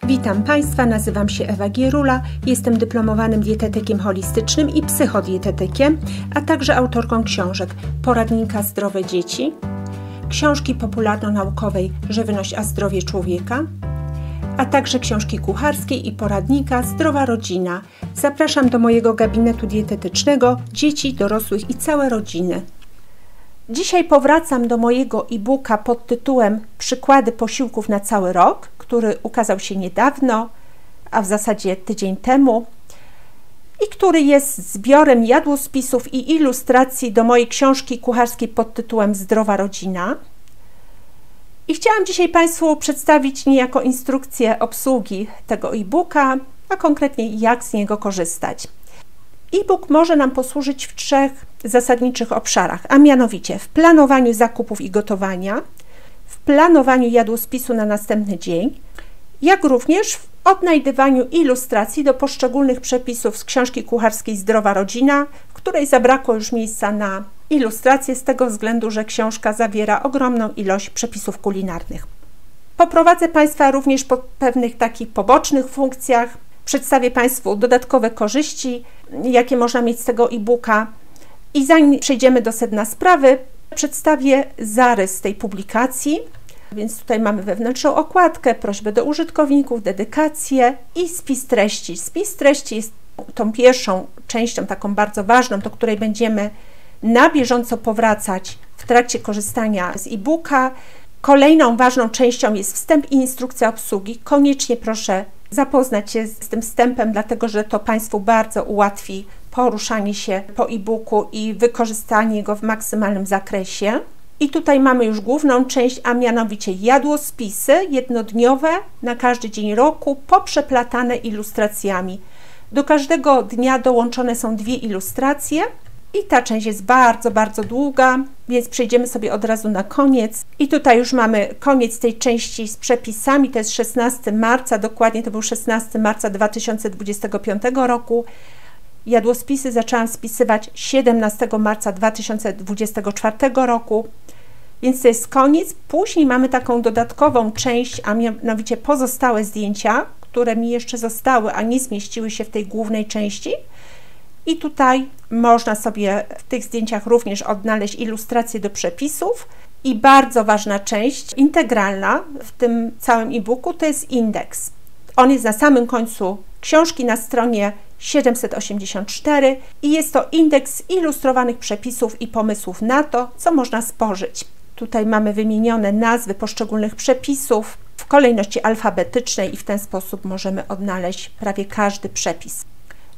Witam Państwa, nazywam się Ewa Gierula, jestem dyplomowanym dietetykiem holistycznym i psychodietetykiem, a także autorką książek Poradnika Zdrowe Dzieci, książki popularno-naukowej Żywność a zdrowie człowieka, a także książki kucharskiej i poradnika Zdrowa Rodzina. Zapraszam do mojego gabinetu dietetycznego dzieci, dorosłych i całe rodziny. Dzisiaj powracam do mojego e-booka pod tytułem Przykłady posiłków na cały rok, który ukazał się niedawno, a w zasadzie tydzień temu i który jest zbiorem jadłospisów i ilustracji do mojej książki kucharskiej pod tytułem Zdrowa Rodzina. I chciałam dzisiaj Państwu przedstawić niejako instrukcję obsługi tego e-booka, a konkretnie jak z niego korzystać. E-book może nam posłużyć w trzech zasadniczych obszarach, a mianowicie w planowaniu zakupów i gotowania, w planowaniu jadłospisu na następny dzień, jak również w odnajdywaniu ilustracji do poszczególnych przepisów z książki kucharskiej Zdrowa Rodzina, w której zabrakło już miejsca na ilustrację z tego względu, że książka zawiera ogromną ilość przepisów kulinarnych. Poprowadzę Państwa również po pewnych takich pobocznych funkcjach, przedstawię Państwu dodatkowe korzyści, jakie można mieć z tego e-booka i zanim przejdziemy do sedna sprawy, przedstawię zarys tej publikacji. Więc tutaj mamy wewnętrzną okładkę, prośbę do użytkowników, dedykację i spis treści. Spis treści jest tą pierwszą częścią, taką bardzo ważną, do której będziemy na bieżąco powracać w trakcie korzystania z e-booka. Kolejną ważną częścią jest wstęp i instrukcja obsługi. Koniecznie proszę zapoznać się z tym wstępem, dlatego że to Państwu bardzo ułatwi poruszanie się po e-booku i wykorzystanie go w maksymalnym zakresie. I tutaj mamy już główną część, a mianowicie jadłospisy jednodniowe na każdy dzień roku, poprzeplatane ilustracjami. Do każdego dnia dołączone są dwie ilustracje i ta część jest bardzo, bardzo długa, więc przejdziemy sobie od razu na koniec. I tutaj już mamy koniec tej części z przepisami, to jest 16 marca, dokładnie to był 16 marca 2025 roku. Jadłospisy zaczęłam spisywać 17 marca 2024 roku, więc to jest koniec. Później mamy taką dodatkową część, a mianowicie pozostałe zdjęcia, które mi jeszcze zostały, a nie zmieściły się w tej głównej części. I tutaj można sobie w tych zdjęciach również odnaleźć ilustracje do przepisów. I bardzo ważna część, integralna w tym całym e-booku, to jest indeks. On jest na samym końcu książki na stronie 784 i jest to indeks ilustrowanych przepisów i pomysłów na to, co można spożyć. Tutaj mamy wymienione nazwy poszczególnych przepisów w kolejności alfabetycznej i w ten sposób możemy odnaleźć prawie każdy przepis.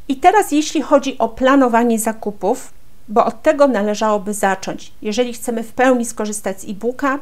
I teraz jeśli chodzi o planowanie zakupów, bo od tego należałoby zacząć. Jeżeli chcemy w pełni skorzystać z e-booka,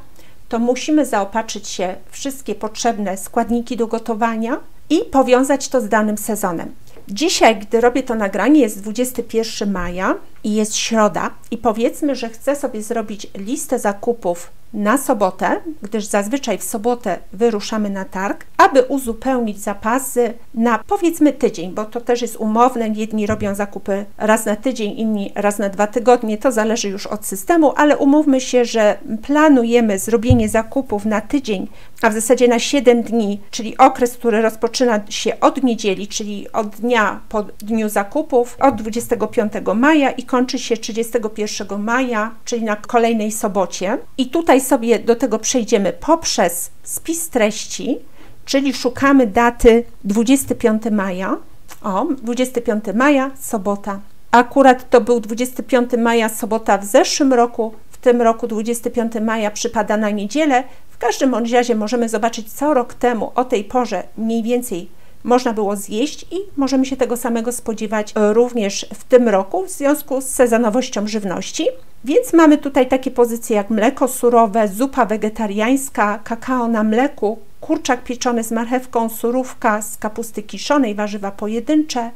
to musimy zaopatrzyć się w wszystkie potrzebne składniki do gotowania i powiązać to z danym sezonem. Dzisiaj, gdy robię to nagranie, jest 21 maja i jest środa i powiedzmy, że chcę sobie zrobić listę zakupów na sobotę, gdyż zazwyczaj w sobotę wyruszamy na targ, aby uzupełnić zapasy na powiedzmy tydzień, bo to też jest umowne, jedni robią zakupy raz na tydzień, inni raz na 2 tygodnie, to zależy już od systemu, ale umówmy się, że planujemy zrobienie zakupów na tydzień, a w zasadzie na 7 dni, czyli okres, który rozpoczyna się od niedzieli, czyli od dnia po dniu zakupów, od 25 maja i kończy się 31 maja, czyli na kolejnej sobocie. I tutaj sobie do tego przejdziemy poprzez spis treści, czyli szukamy daty 25 maja. O, 25 maja, sobota. Akurat to był 25 maja, sobota w zeszłym roku. W tym roku 25 maja przypada na niedzielę. W każdym bądź razie możemy zobaczyć, co rok temu o tej porze mniej więcej można było zjeść i możemy się tego samego spodziewać również w tym roku w związku z sezonowością żywności. Więc mamy tutaj takie pozycje jak mleko surowe, zupa wegetariańska, kakao na mleku, kurczak pieczony z marchewką, surówka z kapusty kiszonej, warzywa pojedyncze,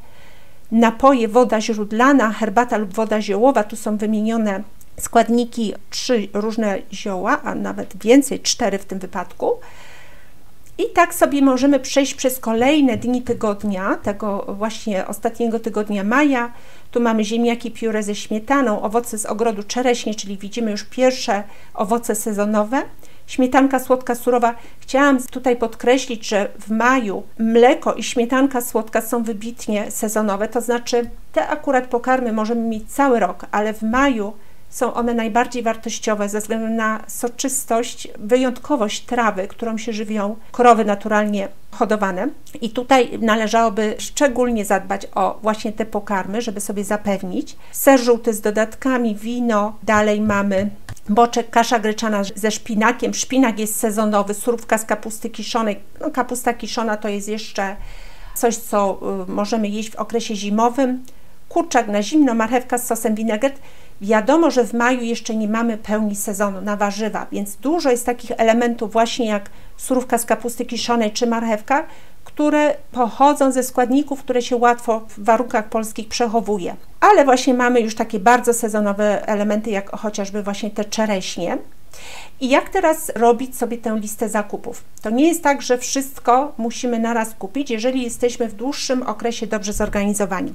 napoje, woda źródlana, herbata lub woda ziołowa. Tu są wymienione składniki 3 różne zioła, a nawet więcej, 4 w tym wypadku. I tak sobie możemy przejść przez kolejne dni tygodnia, tego właśnie ostatniego tygodnia maja. Tu mamy ziemniaki pióre ze śmietaną, owoce z ogrodu czereśnie, czyli widzimy już pierwsze owoce sezonowe, Śmietanka słodka, surowa. Chciałam tutaj podkreślić, że w maju mleko i śmietanka słodka są wybitnie sezonowe, to znaczy te akurat pokarmy możemy mieć cały rok, ale w maju są one najbardziej wartościowe ze względu na soczystość, wyjątkowość trawy, którą się żywią krowy naturalnie hodowane. I tutaj należałoby szczególnie zadbać o właśnie te pokarmy, żeby sobie zapewnić. Ser żółty z dodatkami, wino, dalej mamy boczek, kasza gryczana ze szpinakiem. Szpinak jest sezonowy, surówka z kapusty kiszonej. No, kapusta kiszona to jest jeszcze coś, co możemy jeść w okresie zimowym. Kurczak na zimno, marchewka z sosem winegret. Wiadomo, że w maju jeszcze nie mamy pełni sezonu na warzywa, więc dużo jest takich elementów właśnie jak surówka z kapusty kiszonej czy marchewka, które pochodzą ze składników, które się łatwo w warunkach polskich przechowuje. Ale właśnie mamy już takie bardzo sezonowe elementy, jak chociażby właśnie te czereśnie. I jak teraz robić sobie tę listę zakupów? To nie jest tak, że wszystko musimy naraz kupić, jeżeli jesteśmy w dłuższym okresie dobrze zorganizowani.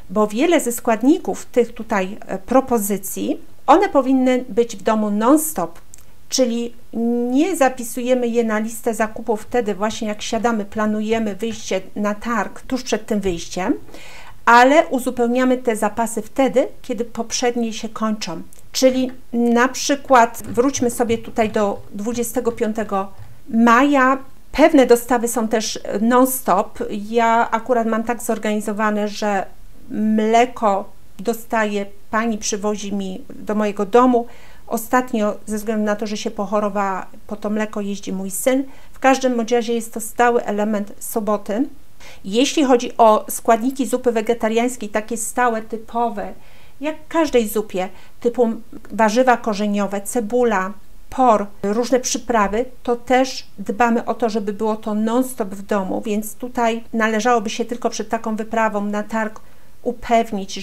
Bo wiele ze składników tych tutaj propozycji, one powinny być w domu non-stop, czyli nie zapisujemy je na listę zakupów wtedy właśnie jak siadamy, planujemy wyjście na targ tuż przed tym wyjściem, ale uzupełniamy te zapasy wtedy, kiedy poprzednie się kończą. Czyli na przykład wróćmy sobie tutaj do 25 maja. Pewne dostawy są też non-stop. Ja akurat mam tak zorganizowane, że mleko dostaje, pani przywozi mi do mojego domu. Ostatnio, ze względu na to, że się pochorowała, po to mleko jeździ mój syn. W każdym bądź razie jest to stały element soboty. Jeśli chodzi o składniki zupy wegetariańskiej, takie stałe, typowe, jak w każdej zupie, typu warzywa korzeniowe, cebula, por, różne przyprawy, to też dbamy o to, żeby było to non-stop w domu, więc tutaj należałoby się tylko przed taką wyprawą na targ upewnić,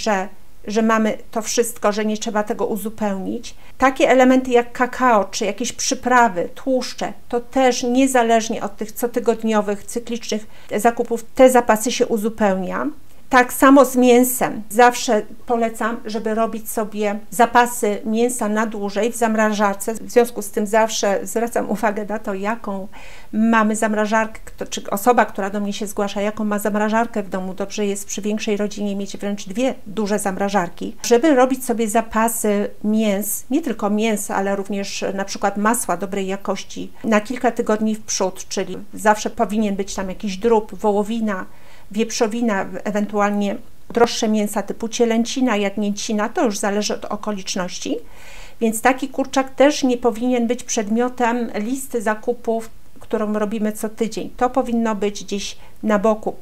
że mamy to wszystko, że nie trzeba tego uzupełnić. Takie elementy jak kakao, czy jakieś przyprawy, tłuszcze, to też niezależnie od tych cotygodniowych, cyklicznych zakupów, te zapasy się uzupełnia. Tak samo z mięsem. Zawsze polecam, żeby robić sobie zapasy mięsa na dłużej w zamrażarce. W związku z tym zawsze zwracam uwagę na to, jaką mamy zamrażarkę, czy osoba, która do mnie się zgłasza, jaką ma zamrażarkę w domu. Dobrze jest przy większej rodzinie mieć wręcz 2 duże zamrażarki, żeby robić sobie zapasy mięs, nie tylko mięsa, ale również na przykład masła dobrej jakości na kilka tygodni w przód, czyli zawsze powinien być tam jakiś drób, wołowina, wieprzowina, ewentualnie droższe mięsa typu cielęcina, jagnięcina, to już zależy od okoliczności, więc taki kurczak też nie powinien być przedmiotem listy zakupów, którą robimy co tydzień. To powinno być gdzieś na boku.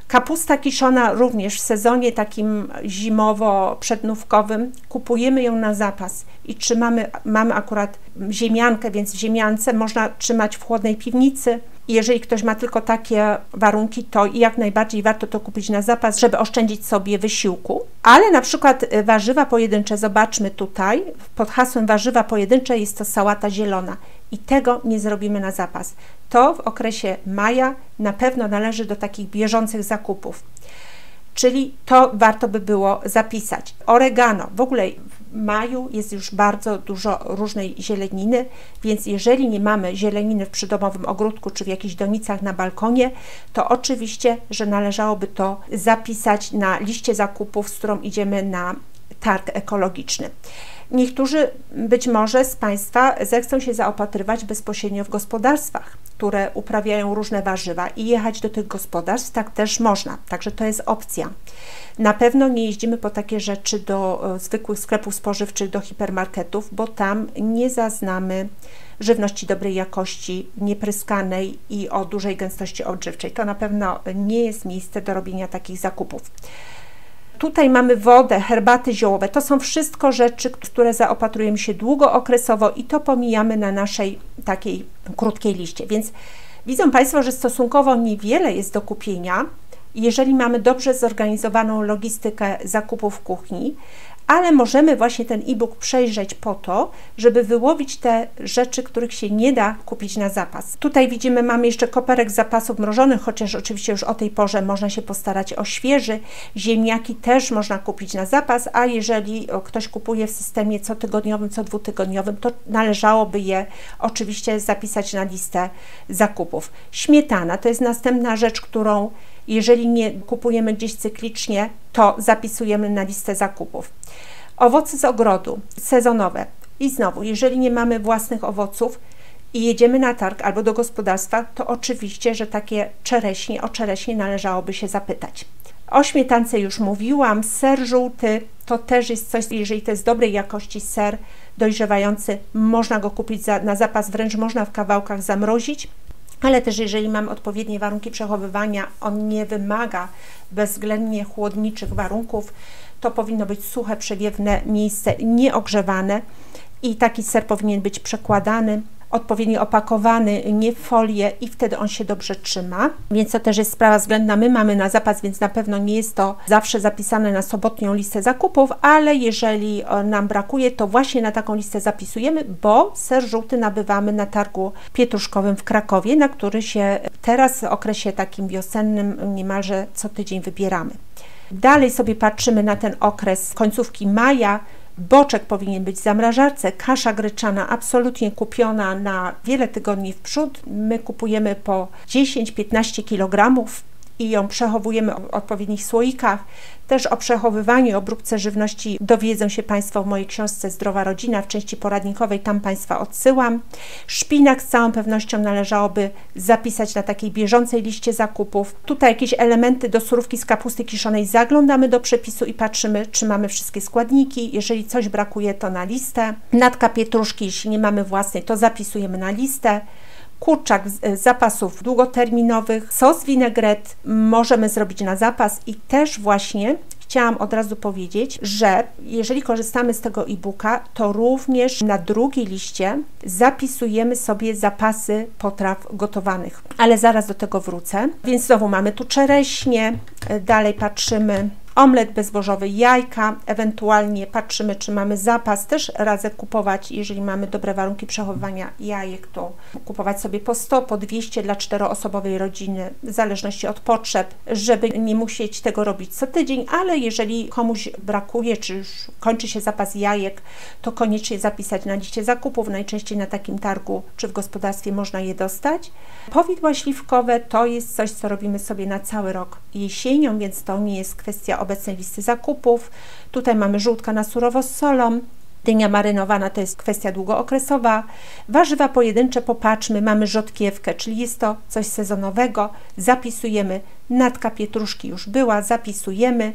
Kapusta kiszona również w sezonie takim zimowo-przednówkowym kupujemy ją na zapas i mamy akurat ziemiankę, więc w ziemiance można trzymać w chłodnej piwnicy. Jeżeli ktoś ma tylko takie warunki, to jak najbardziej warto to kupić na zapas, żeby oszczędzić sobie wysiłku. Ale na przykład warzywa pojedyncze, zobaczmy tutaj, pod hasłem warzywa pojedyncze jest to sałata zielona i tego nie zrobimy na zapas. To w okresie maja na pewno należy do takich bieżących zakupów. Czyli to warto by było zapisać. Oregano, w ogóle w maju jest już bardzo dużo różnej zieleniny, więc jeżeli nie mamy zieleniny w przydomowym ogródku czy w jakichś donicach na balkonie, to oczywiście, że należałoby to zapisać na liście zakupów, z którą idziemy na targ ekologiczny. Niektórzy być może z Państwa zechcą się zaopatrywać bezpośrednio w gospodarstwach, które uprawiają różne warzywa i jechać do tych gospodarstw, tak też można, także to jest opcja. Na pewno nie jeździmy po takie rzeczy do zwykłych sklepów spożywczych, do hipermarketów, bo tam nie zaznamy żywności dobrej jakości, niepryskanej i o dużej gęstości odżywczej. To na pewno nie jest miejsce do robienia takich zakupów. Tutaj mamy wodę, herbaty ziołowe. To są wszystko rzeczy, które zaopatrujemy się długookresowo i to pomijamy na naszej takiej krótkiej liście. Więc widzą Państwo, że stosunkowo niewiele jest do kupienia, jeżeli mamy dobrze zorganizowaną logistykę zakupów w kuchni, ale możemy właśnie ten e-book przejrzeć po to, żeby wyłowić te rzeczy, których się nie da kupić na zapas. Tutaj widzimy, mamy jeszcze koperek zapasów mrożonych, chociaż oczywiście już o tej porze można się postarać o świeży. Ziemniaki też można kupić na zapas, a jeżeli ktoś kupuje w systemie cotygodniowym, co dwutygodniowym, to należałoby je oczywiście zapisać na listę zakupów. Śmietana to jest następna rzecz, którą jeżeli nie kupujemy gdzieś cyklicznie, to zapisujemy na listę zakupów. Owoce z ogrodu, sezonowe. I znowu, jeżeli nie mamy własnych owoców i jedziemy na targ albo do gospodarstwa, to oczywiście, że takie czereśnie, o czereśnie należałoby się zapytać. O śmietance już mówiłam. Ser żółty to też jest coś, jeżeli to jest dobrej jakości ser dojrzewający, można go kupić na zapas, wręcz można w kawałkach zamrozić. Ale też jeżeli mamy odpowiednie warunki przechowywania, on nie wymaga bezwzględnie chłodniczych warunków, to powinno być suche, przewiewne miejsce, nieogrzewane i taki ser powinien być przekładany, odpowiednio opakowany, nie w folię i wtedy on się dobrze trzyma. Więc to też jest sprawa względna. My mamy na zapas, więc na pewno nie jest to zawsze zapisane na sobotnią listę zakupów, ale jeżeli nam brakuje, to właśnie na taką listę zapisujemy, bo ser żółty nabywamy na targu pietruszkowym w Krakowie, na który się teraz w okresie takim wiosennym niemalże co tydzień wybieramy. Dalej sobie patrzymy na ten okres końcówki maja. Boczek powinien być w zamrażarce, kasza gryczana absolutnie kupiona na wiele tygodni w przód. My kupujemy po 10-15 kg i ją przechowujemy w odpowiednich słoikach. Też o przechowywaniu i obróbce żywności dowiedzą się Państwo w mojej książce Zdrowa Rodzina w części poradnikowej, tam Państwa odsyłam. Szpinak z całą pewnością należałoby zapisać na takiej bieżącej liście zakupów. Tutaj jakieś elementy do surówki z kapusty kiszonej, zaglądamy do przepisu i patrzymy, czy mamy wszystkie składniki. Jeżeli coś brakuje, to na listę. Natka pietruszki, jeśli nie mamy własnej, to zapisujemy na listę. Kurczak z zapasów długoterminowych, sos vinaigrette możemy zrobić na zapas i też właśnie chciałam od razu powiedzieć, że jeżeli korzystamy z tego e-booka, to również na drugiej liście zapisujemy sobie zapasy potraw gotowanych, ale zaraz do tego wrócę. Więc znowu mamy tu czereśnie, dalej patrzymy omlet bezbożowy, jajka, ewentualnie patrzymy, czy mamy zapas. Też radzę kupować, jeżeli mamy dobre warunki przechowywania jajek, to kupować sobie po 100, po 200 dla 4-osobowej rodziny, w zależności od potrzeb, żeby nie musieć tego robić co tydzień, ale jeżeli komuś brakuje, czy już kończy się zapas jajek, to koniecznie zapisać na liście zakupów. Najczęściej na takim targu, czy w gospodarstwie można je dostać. Powidła śliwkowe to jest coś, co robimy sobie na cały rok jesienią, więc to nie jest kwestia obecnej listy zakupów. Tutaj mamy żółtka na surowo z solą. Dynia marynowana to jest kwestia długookresowa. Warzywa pojedyncze, popatrzmy, mamy rzodkiewkę, czyli jest to coś sezonowego. Zapisujemy. Natka pietruszki już była, zapisujemy.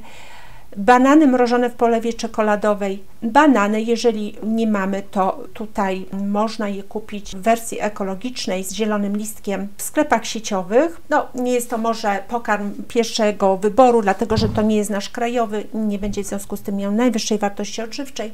Banany mrożone w polewie czekoladowej. Banany, jeżeli nie mamy, to tutaj można je kupić w wersji ekologicznej z zielonym listkiem w sklepach sieciowych. No, nie jest to może pokarm pierwszego wyboru, dlatego że to nie jest nasz krajowy, nie będzie w związku z tym miał najwyższej wartości odżywczej,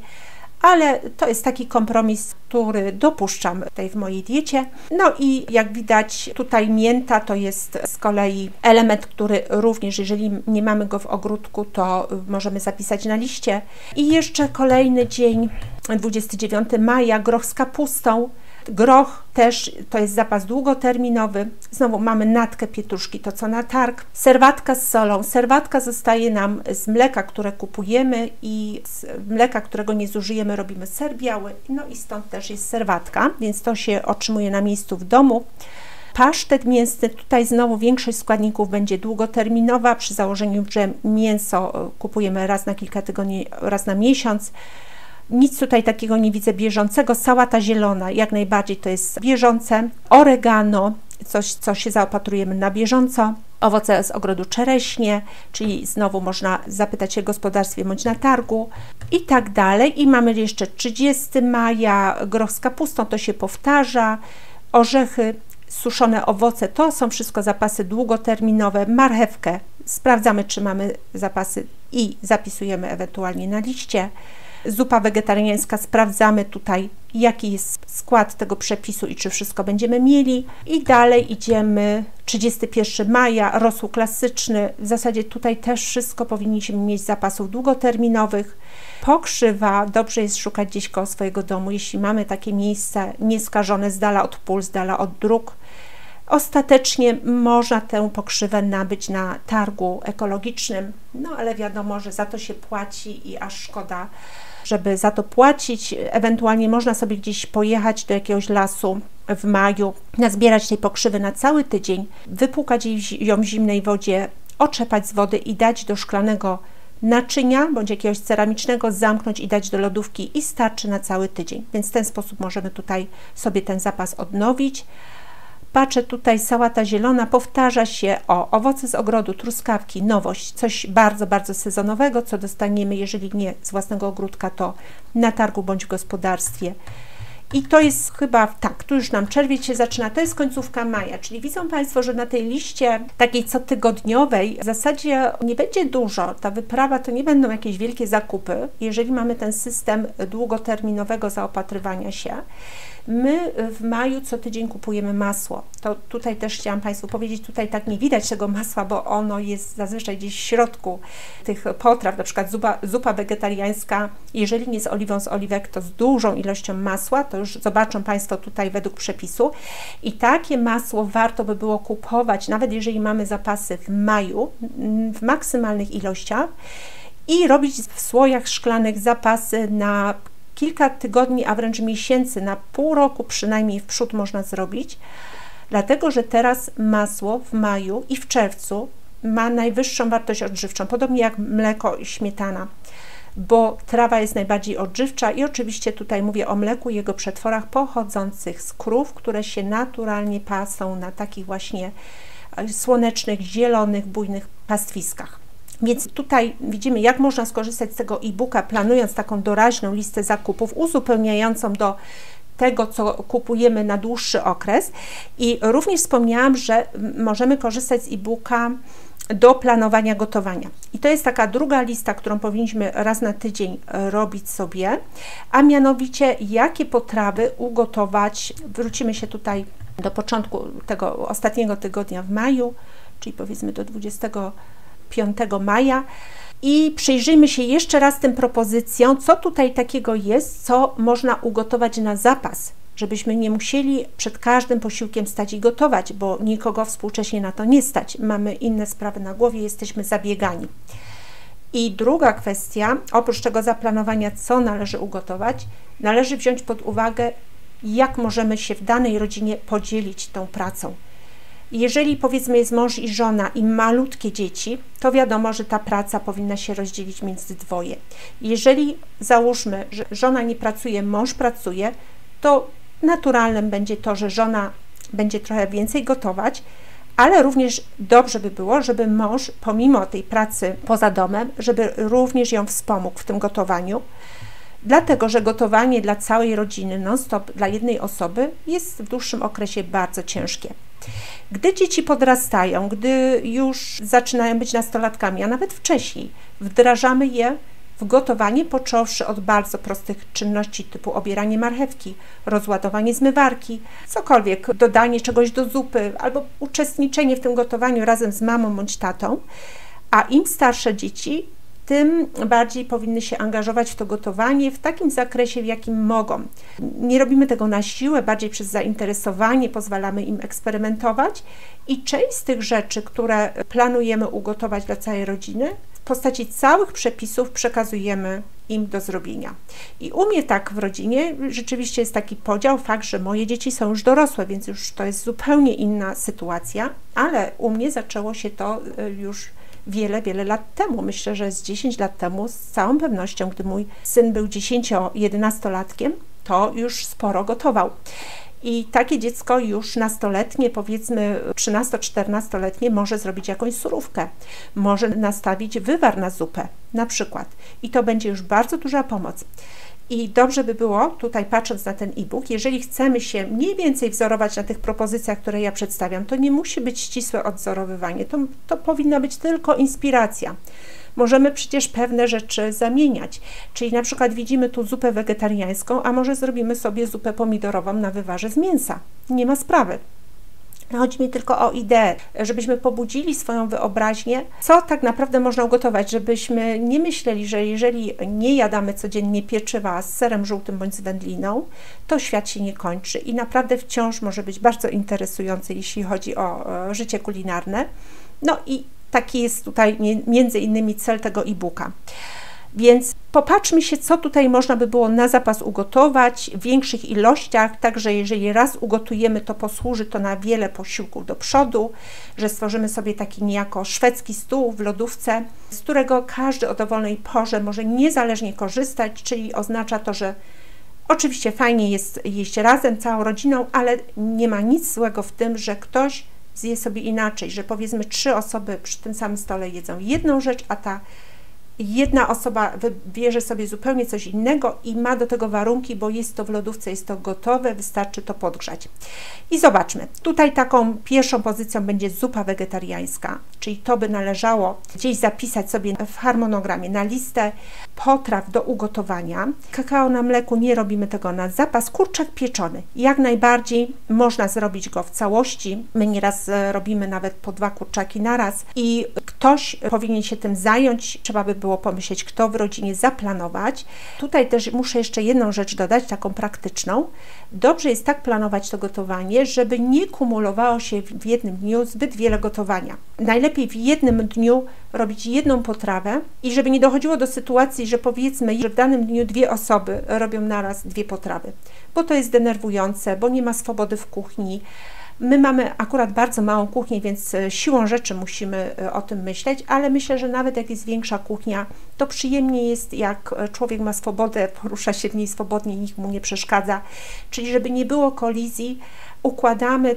ale to jest taki kompromis, który dopuszczam tutaj w mojej diecie. No i jak widać, tutaj mięta to jest z kolei element, który również, jeżeli nie mamy go w ogródku, to możemy zapisać na liście. I jeszcze kolejny dzień, 29 maja, groch z kapustą. Groch też to jest zapas długoterminowy. Znowu mamy natkę pietruszki, to co na targ. Serwatka z solą. Serwatka zostaje nam z mleka, które kupujemy i z mleka, którego nie zużyjemy, robimy ser biały. No i stąd też jest serwatka, więc to się otrzymuje na miejscu w domu. Pasztet mięsny, tutaj znowu większość składników będzie długoterminowa, przy założeniu, że mięso kupujemy raz na kilka tygodni, raz na miesiąc. Nic tutaj takiego nie widzę bieżącego. Sałata zielona, jak najbardziej to jest bieżące. Oregano, coś, co się zaopatrujemy na bieżąco. Owoce z ogrodu czereśnie, czyli znowu można zapytać się w gospodarstwie bądź na targu i tak dalej. I mamy jeszcze 30 maja, groch z kapustą, to się powtarza. Orzechy, suszone owoce, to są wszystko zapasy długoterminowe. Marchewkę sprawdzamy, czy mamy zapasy i zapisujemy ewentualnie na liście. Zupa wegetariańska, sprawdzamy tutaj, jaki jest skład tego przepisu i czy wszystko będziemy mieli. I dalej idziemy, 31 maja, rosół klasyczny. W zasadzie tutaj też wszystko powinniśmy mieć z zapasów długoterminowych. Pokrzywa dobrze jest szukać gdzieś koło swojego domu, jeśli mamy takie miejsce nieskażone, z dala od pól, z dala od dróg. Ostatecznie można tę pokrzywę nabyć na targu ekologicznym, no ale wiadomo, że za to się płaci i aż szkoda, żeby za to płacić. Ewentualnie można sobie gdzieś pojechać do jakiegoś lasu w maju, nazbierać tej pokrzywy na cały tydzień, wypłukać ją w zimnej wodzie, otrzepać z wody i dać do szklanego naczynia bądź jakiegoś ceramicznego, zamknąć i dać do lodówki i starczy na cały tydzień. Więc w ten sposób możemy tutaj sobie ten zapas odnowić. Patrzę tutaj, sałata zielona, powtarza się o owoce z ogrodu, truskawki, nowość, coś bardzo, bardzo sezonowego, co dostaniemy, jeżeli nie z własnego ogródka, to na targu bądź w gospodarstwie. I to jest chyba, tak, tu już nam czerwiec się zaczyna, to jest końcówka maja, czyli widzą Państwo, że na tej liście takiej cotygodniowej w zasadzie nie będzie dużo, ta wyprawa to nie będą jakieś wielkie zakupy, jeżeli mamy ten system długoterminowego zaopatrywania się. My w maju co tydzień kupujemy masło. To tutaj też chciałam Państwu powiedzieć, tutaj tak nie widać tego masła, bo ono jest zazwyczaj gdzieś w środku tych potraw, na przykład zupa wegetariańska, jeżeli nie z oliwą z oliwek, to z dużą ilością masła, to już zobaczą Państwo tutaj według przepisu. I takie masło warto by było kupować, nawet jeżeli mamy zapasy w maju, w maksymalnych ilościach i robić w słojach szklanych zapasy na kilka tygodni, a wręcz miesięcy, na pół roku przynajmniej w przód można zrobić, dlatego że teraz masło w maju i w czerwcu ma najwyższą wartość odżywczą, podobnie jak mleko i śmietana, bo trawa jest najbardziej odżywcza i oczywiście tutaj mówię o mleku i jego przetworach pochodzących z krów, które się naturalnie pasą na takich właśnie słonecznych, zielonych, bujnych pastwiskach. Więc tutaj widzimy, jak można skorzystać z tego e-booka, planując taką doraźną listę zakupów, uzupełniającą do tego, co kupujemy na dłuższy okres. I również wspomniałam, że możemy korzystać z e-booka do planowania gotowania. I to jest taka druga lista, którą powinniśmy raz na tydzień robić sobie, a mianowicie jakie potrawy ugotować. Wrócimy się tutaj do początku tego ostatniego tygodnia w maju, czyli powiedzmy do 25 maja i przyjrzyjmy się jeszcze raz tym propozycjom, co tutaj takiego jest, co można ugotować na zapas, żebyśmy nie musieli przed każdym posiłkiem stać i gotować, bo nikogo współcześnie na to nie stać. Mamy inne sprawy na głowie, jesteśmy zabiegani. I druga kwestia, oprócz tego zaplanowania, co należy ugotować, należy wziąć pod uwagę, jak możemy się w danej rodzinie podzielić tą pracą. Jeżeli powiedzmy jest mąż i żona i malutkie dzieci, to wiadomo, że ta praca powinna się rozdzielić między dwoje. Jeżeli załóżmy, że żona nie pracuje, mąż pracuje, to naturalnym będzie to, że żona będzie trochę więcej gotować, ale również dobrze by było, żeby mąż pomimo tej pracy poza domem, żeby również ją wspomógł w tym gotowaniu, dlatego że gotowanie dla całej rodziny non-stop dla jednej osoby jest w dłuższym okresie bardzo ciężkie. Gdy dzieci podrastają, gdy już zaczynają być nastolatkami, a nawet wcześniej, wdrażamy je w gotowanie, począwszy od bardzo prostych czynności typu obieranie marchewki, rozładowanie zmywarki, cokolwiek, dodanie czegoś do zupy albo uczestniczenie w tym gotowaniu razem z mamą bądź tatą, a im starsze dzieci, tym bardziej powinny się angażować w to gotowanie w takim zakresie, w jakim mogą. Nie robimy tego na siłę, bardziej przez zainteresowanie, pozwalamy im eksperymentować i część z tych rzeczy, które planujemy ugotować dla całej rodziny, w postaci całych przepisów przekazujemy im do zrobienia. I u mnie tak w rodzinie rzeczywiście jest taki podział, fakt, że moje dzieci są już dorosłe, więc już to jest zupełnie inna sytuacja, ale u mnie zaczęło się to już wiele lat temu. Myślę, że z 10 lat temu z całą pewnością, gdy mój syn był 10-11-latkiem, to już sporo gotował. I takie dziecko już nastoletnie, powiedzmy 13-14-letnie, może zrobić jakąś surówkę, może nastawić wywar na zupę na przykład. I to będzie już bardzo duża pomoc. I dobrze by było, tutaj patrząc na ten e-book, jeżeli chcemy się mniej więcej wzorować na tych propozycjach, które ja przedstawiam, to nie musi być ścisłe odwzorowywanie, to powinna być tylko inspiracja. Możemy przecież pewne rzeczy zamieniać, czyli na przykład widzimy tu zupę wegetariańską, a może zrobimy sobie zupę pomidorową na wywarze z mięsa. Nie ma sprawy. Chodzi mi tylko o ideę, żebyśmy pobudzili swoją wyobraźnię, co tak naprawdę można ugotować, żebyśmy nie myśleli, że jeżeli nie jadamy codziennie pieczywa z serem żółtym bądź z wędliną, to świat się nie kończy i naprawdę wciąż może być bardzo interesujący, jeśli chodzi o życie kulinarne. No i taki jest tutaj między innymi cel tego e-booka. Więc popatrzmy się, co tutaj można by było na zapas ugotować w większych ilościach, także jeżeli raz ugotujemy, to posłuży to na wiele posiłków do przodu, że stworzymy sobie taki niejako szwedzki stół w lodówce, z którego każdy o dowolnej porze może niezależnie korzystać, czyli oznacza to, że oczywiście fajnie jest jeść razem, całą rodziną, ale nie ma nic złego w tym, że ktoś zje sobie inaczej, że powiedzmy 3 osoby przy tym samym stole jedzą jedną rzecz, a ta jedna osoba wybierze sobie zupełnie coś innego i ma do tego warunki, bo jest to w lodówce, jest to gotowe, wystarczy to podgrzać. I zobaczmy, tutaj taką pierwszą pozycją będzie zupa wegetariańska, czyli to by należało gdzieś zapisać sobie w harmonogramie na listę potraw do ugotowania. Kakao na mleku, nie robimy tego na zapas. Kurczak pieczony, jak najbardziej można zrobić go w całości. My nieraz robimy nawet po 2 kurczaki naraz i ktoś powinien się tym zająć. Trzeba by było pomyśleć, kto w rodzinie zaplanować. Tutaj też muszę jeszcze jedną rzecz dodać, taką praktyczną. Dobrze jest tak planować to gotowanie, żeby nie kumulowało się w jednym dniu zbyt wiele gotowania. Najlepiej w jednym dniu robić jedną potrawę i żeby nie dochodziło do sytuacji, że powiedzmy, że w danym dniu 2 osoby robią naraz 2 potrawy, bo to jest denerwujące, bo nie ma swobody w kuchni. My mamy akurat bardzo małą kuchnię, więc siłą rzeczy musimy o tym myśleć, ale myślę, że nawet jak jest większa kuchnia, to przyjemnie jest, jak człowiek ma swobodę, porusza się w niej swobodnie, nikt mu nie przeszkadza. Czyli żeby nie było kolizji, układamy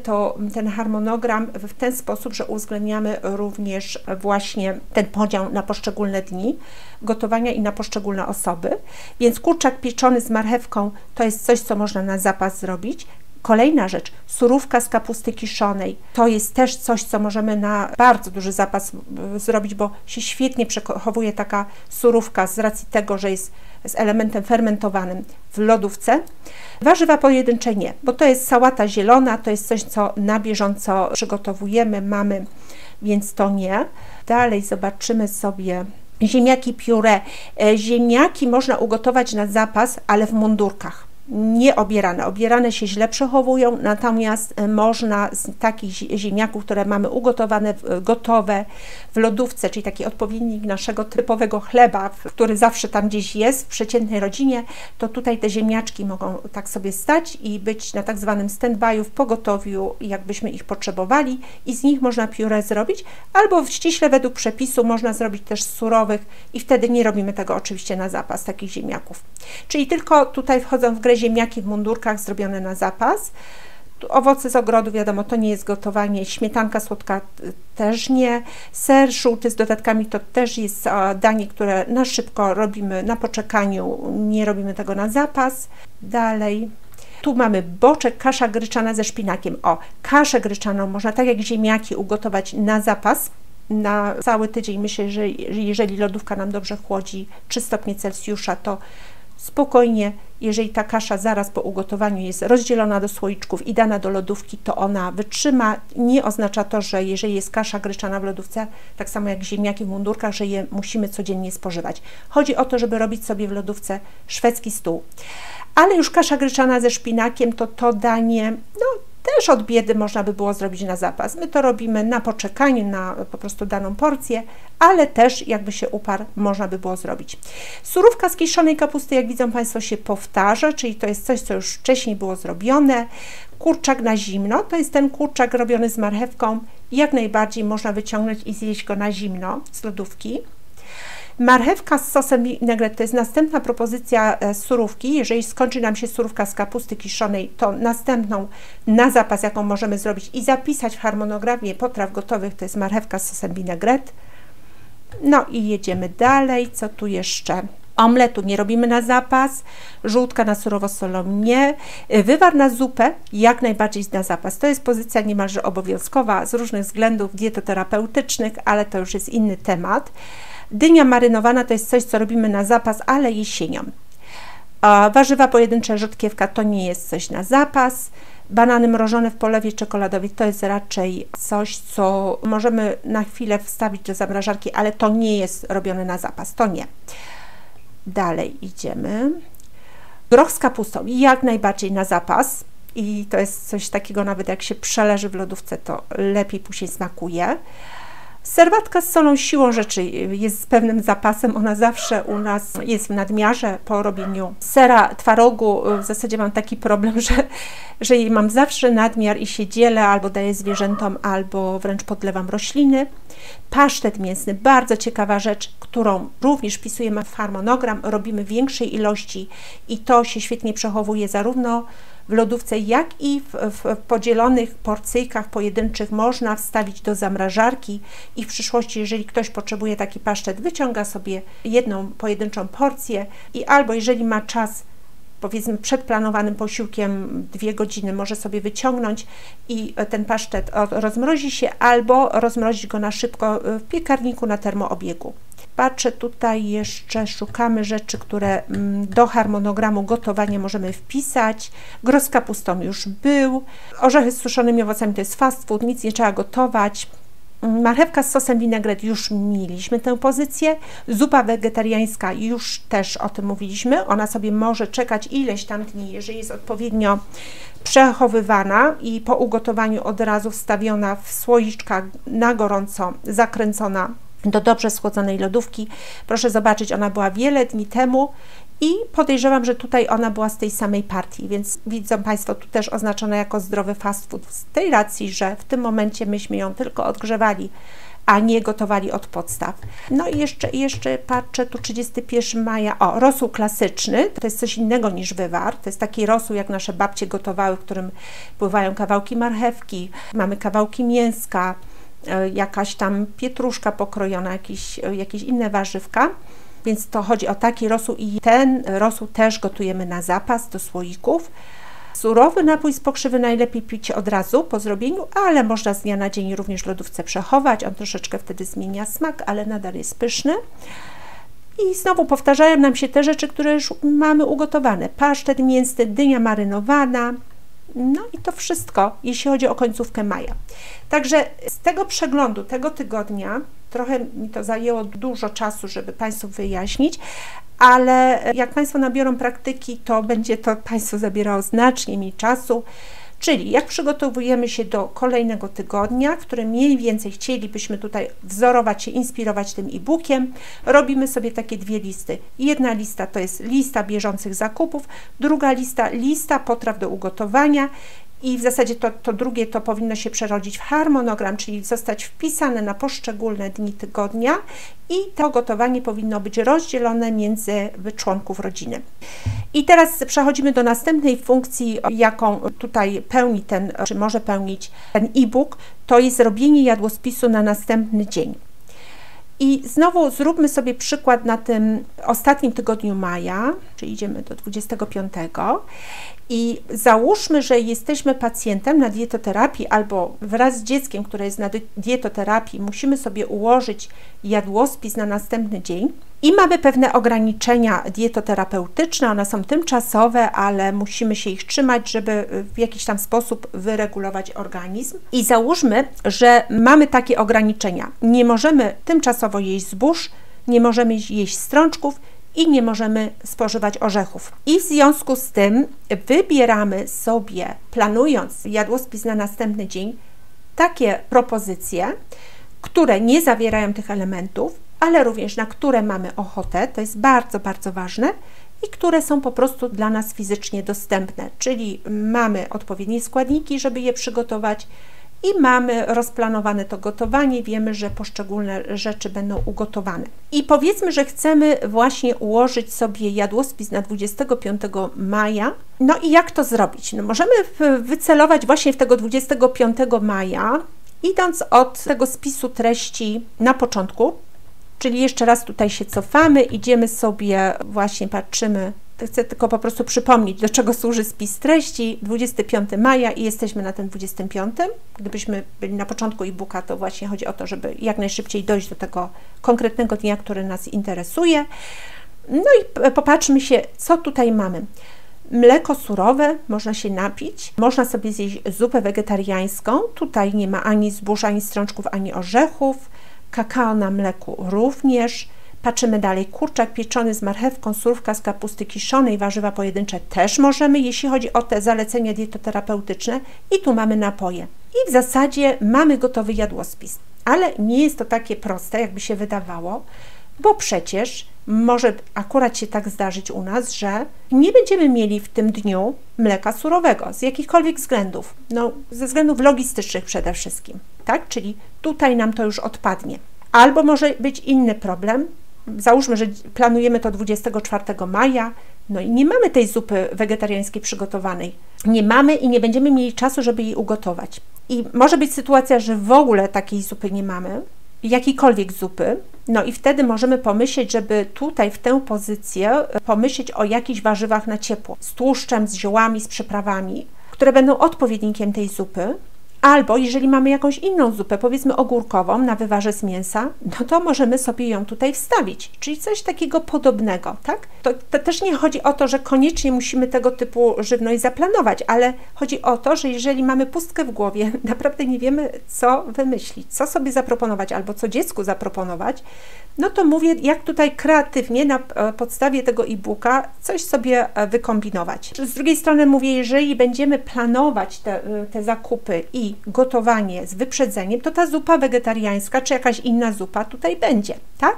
ten harmonogram w ten sposób, że uwzględniamy również właśnie ten podział na poszczególne dni gotowania i na poszczególne osoby. Więc kurczak pieczony z marchewką to jest coś, co można na zapas zrobić. Kolejna rzecz, surówka z kapusty kiszonej. To jest też coś, co możemy na bardzo duży zapas zrobić, bo się świetnie przechowuje taka surówka z racji tego, że jest z elementem fermentowanym w lodówce. Warzywa pojedyncze nie, bo to jest sałata zielona, to jest coś, co na bieżąco przygotowujemy, mamy, więc to nie. Dalej zobaczymy sobie ziemniaki pióre. Ziemniaki można ugotować na zapas, ale w mundurkach. Nie obierane. Obierane się źle przechowują, natomiast można z takich ziemniaków, które mamy ugotowane, gotowe w lodówce, czyli taki odpowiednik naszego typowego chleba, który zawsze tam gdzieś jest w przeciętnej rodzinie, to tutaj te ziemniaczki mogą tak sobie stać i być na tak zwanym stand-by'u, w pogotowiu, jakbyśmy ich potrzebowali i z nich można pióre zrobić, albo ściśle według przepisu można zrobić też z surowych i wtedy nie robimy tego oczywiście na zapas, takich ziemniaków. Czyli tylko tutaj wchodzą w grę ziemniaki w mundurkach zrobione na zapas. Owoce z ogrodu, wiadomo, to nie jest gotowanie. Śmietanka słodka też nie. Ser żółty z dodatkami to też jest danie, które na szybko robimy na poczekaniu. Nie robimy tego na zapas. Dalej. Tu mamy boczek, kasza gryczana ze szpinakiem. Kaszę gryczaną można tak jak ziemniaki ugotować na zapas. Na cały tydzień. Myślę, że jeżeli lodówka nam dobrze chłodzi 3 stopnie Celsjusza, to spokojnie, jeżeli ta kasza zaraz po ugotowaniu jest rozdzielona do słoiczków i dana do lodówki, to ona wytrzyma. Nie oznacza to, że jeżeli jest kasza gryczana w lodówce, tak samo jak ziemniaki w mundurkach, że je musimy codziennie spożywać. Chodzi o to, żeby robić sobie w lodówce szwedzki stół. Ale już kasza gryczana ze szpinakiem to danie, też od biedy można by było zrobić na zapas. My to robimy na poczekaniu, na po prostu daną porcję, ale też jakby się uparł, można by było zrobić. Surówka z kiszonej kapusty, jak widzą Państwo, się powtarza, czyli to jest coś, co już wcześniej było zrobione. Kurczak na zimno, to jest ten kurczak robiony z marchewką. Jak najbardziej można wyciągnąć i zjeść go na zimno z lodówki. Marchewka z sosem vinaigrette to jest następna propozycja surówki. Jeżeli skończy nam się surówka z kapusty kiszonej, to następną na zapas, jaką możemy zrobić i zapisać w harmonogramie potraw gotowych, to jest marchewka z sosem vinaigrette. No i jedziemy dalej. Co tu jeszcze? Omletu nie robimy na zapas, żółtka na surowo solą nie, wywar na zupę jak najbardziej na zapas. To jest pozycja niemalże obowiązkowa z różnych względów dietoterapeutycznych, ale to już jest inny temat. Dynia marynowana to jest coś, co robimy na zapas, ale jesienią. Warzywa pojedyncze, rzodkiewka to nie jest coś na zapas. Banany mrożone w polewie czekoladowej to jest raczej coś, co możemy na chwilę wstawić do zamrażarki, ale to nie jest robione na zapas, to nie. Dalej idziemy. Groch z kapustą jak najbardziej na zapas i to jest coś takiego, nawet jak się przeleży w lodówce, to lepiej później smakuje. Serwatka z solą siłą rzeczy jest z pewnym zapasem, ona zawsze u nas jest w nadmiarze po robieniu sera, twarogu. W zasadzie mam taki problem, że jej mam zawsze nadmiar i się dzielę, albo daję zwierzętom, albo wręcz podlewam rośliny. Pasztet mięsny, bardzo ciekawa rzecz, którą również wpisujemy w harmonogram, robimy w większej ilości i to się świetnie przechowuje zarówno w lodówce, jak i w podzielonych porcyjkach pojedynczych można wstawić do zamrażarki i w przyszłości, jeżeli ktoś potrzebuje taki pasztet, wyciąga sobie jedną pojedynczą porcję i albo jeżeli ma czas, powiedzmy przed planowanym posiłkiem 2 godziny, może sobie wyciągnąć i ten pasztet rozmrozi się, albo rozmrozić go na szybko w piekarniku na termoobiegu. Patrzę tutaj jeszcze, szukamy rzeczy, które do harmonogramu gotowania możemy wpisać. Groch z kapustą już był. Orzechy z suszonymi owocami to jest fast food, nic nie trzeba gotować. Marchewka z sosem vinaigrette, już mieliśmy tę pozycję. Zupa wegetariańska, już też o tym mówiliśmy. Ona sobie może czekać ileś tam dni, jeżeli jest odpowiednio przechowywana i po ugotowaniu od razu wstawiona w słoiczkach na gorąco, zakręcona do dobrze schłodzonej lodówki. Proszę zobaczyć, ona była wiele dni temu i podejrzewam, że tutaj ona była z tej samej partii, więc widzą Państwo tu też oznaczone jako zdrowy fast food z tej racji, że w tym momencie myśmy ją tylko odgrzewali, a nie gotowali od podstaw. No i jeszcze patrzę, tu 31 maja, o, rosół klasyczny, to jest coś innego niż wywar, to jest taki rosół, jak nasze babcie gotowały, w którym pływają kawałki marchewki, mamy kawałki mięska, jakaś tam pietruszka pokrojona, jakieś inne warzywka, więc to chodzi o taki rosół i ten rosół też gotujemy na zapas do słoików. Surowy napój z pokrzywy najlepiej pić od razu po zrobieniu, ale można z dnia na dzień również w lodówce przechować, on troszeczkę wtedy zmienia smak, ale nadal jest pyszny. I znowu powtarzają nam się te rzeczy, które już mamy ugotowane. Pasztet mięsny, dynia marynowana. No i to wszystko, jeśli chodzi o końcówkę maja. Także z tego przeglądu tego tygodnia, trochę mi to zajęło dużo czasu, żeby Państwu wyjaśnić, ale jak Państwo nabiorą praktyki, to będzie to Państwu zabierało znacznie mniej czasu. Czyli jak przygotowujemy się do kolejnego tygodnia, w którym mniej więcej chcielibyśmy tutaj wzorować się, inspirować tym e-bookiem, robimy sobie takie 2 listy. Jedna lista to jest lista bieżących zakupów, druga lista potraw do ugotowania i w zasadzie to drugie to powinno się przerodzić w harmonogram, czyli zostać wpisane na poszczególne dni tygodnia i to gotowanie powinno być rozdzielone między członków rodziny. I teraz przechodzimy do następnej funkcji, jaką tutaj pełni czy może pełnić ten e-book, to jest robienie jadłospisu na następny dzień. I znowu zróbmy sobie przykład na tym ostatnim tygodniu maja, czyli idziemy do 25 i załóżmy, że jesteśmy pacjentem na dietoterapii albo wraz z dzieckiem, które jest na dietoterapii, musimy sobie ułożyć jadłospis na następny dzień i mamy pewne ograniczenia dietoterapeutyczne, one są tymczasowe, ale musimy się ich trzymać, żeby w jakiś tam sposób wyregulować organizm. I załóżmy, że mamy takie ograniczenia. Nie możemy tymczasowo jeść zbóż, nie możemy jeść strączków i nie możemy spożywać orzechów. I w związku z tym wybieramy sobie, planując jadłospis na następny dzień, takie propozycje, które nie zawierają tych elementów, ale również na które mamy ochotę, to jest bardzo, bardzo ważne i które są po prostu dla nas fizycznie dostępne, czyli mamy odpowiednie składniki, żeby je przygotować i mamy rozplanowane to gotowanie, wiemy, że poszczególne rzeczy będą ugotowane. I powiedzmy, że chcemy właśnie ułożyć sobie jadłospis na 25 maja. No i jak to zrobić? No możemy wycelować właśnie w tego 25 maja, idąc od tego spisu treści na początku, czyli jeszcze raz tutaj się cofamy, idziemy sobie, właśnie patrzymy, chcę tylko po prostu przypomnieć, do czego służy spis treści, 25 maja i jesteśmy na tym 25. Gdybyśmy byli na początku e-booka, to właśnie chodzi o to, żeby jak najszybciej dojść do tego konkretnego dnia, który nas interesuje. No i popatrzmy się, co tutaj mamy. Mleko surowe można się napić, można sobie zjeść zupę wegetariańską. Tutaj nie ma ani zbóż, ani strączków, ani orzechów. Kakao na mleku również. Patrzymy dalej. Kurczak pieczony z marchewką, surówka z kapusty kiszonej, warzywa pojedyncze też możemy, jeśli chodzi o te zalecenia dietoterapeutyczne. I tu mamy napoje. I w zasadzie mamy gotowy jadłospis. Ale nie jest to takie proste, jakby się wydawało, bo przecież może akurat się tak zdarzyć u nas, że nie będziemy mieli w tym dniu mleka surowego z jakichkolwiek względów, no ze względów logistycznych przede wszystkim, tak? Czyli tutaj nam to już odpadnie. Albo może być inny problem, załóżmy, że planujemy to 24 maja, no i nie mamy tej zupy wegetariańskiej przygotowanej. Nie mamy i nie będziemy mieli czasu, żeby jej ugotować. I może być sytuacja, że w ogóle takiej zupy nie mamy, jakiejkolwiek zupy, no i wtedy możemy pomyśleć, żeby tutaj w tę pozycję pomyśleć o jakichś warzywach na ciepło, z tłuszczem, z ziołami, z przyprawami, które będą odpowiednikiem tej zupy. Albo jeżeli mamy jakąś inną zupę, powiedzmy ogórkową na wywarze z mięsa, no to możemy sobie ją tutaj wstawić, czyli coś takiego podobnego, tak? To też nie chodzi o to, że koniecznie musimy tego typu żywność zaplanować, ale chodzi o to, że jeżeli mamy pustkę w głowie, naprawdę nie wiemy, co wymyślić, co sobie zaproponować albo co dziecku zaproponować, no to mówię, jak tutaj kreatywnie na podstawie tego e-booka coś sobie wykombinować. Z drugiej strony mówię, jeżeli będziemy planować te zakupy i gotowanie z wyprzedzeniem, to ta zupa wegetariańska czy jakaś inna zupa tutaj będzie, tak?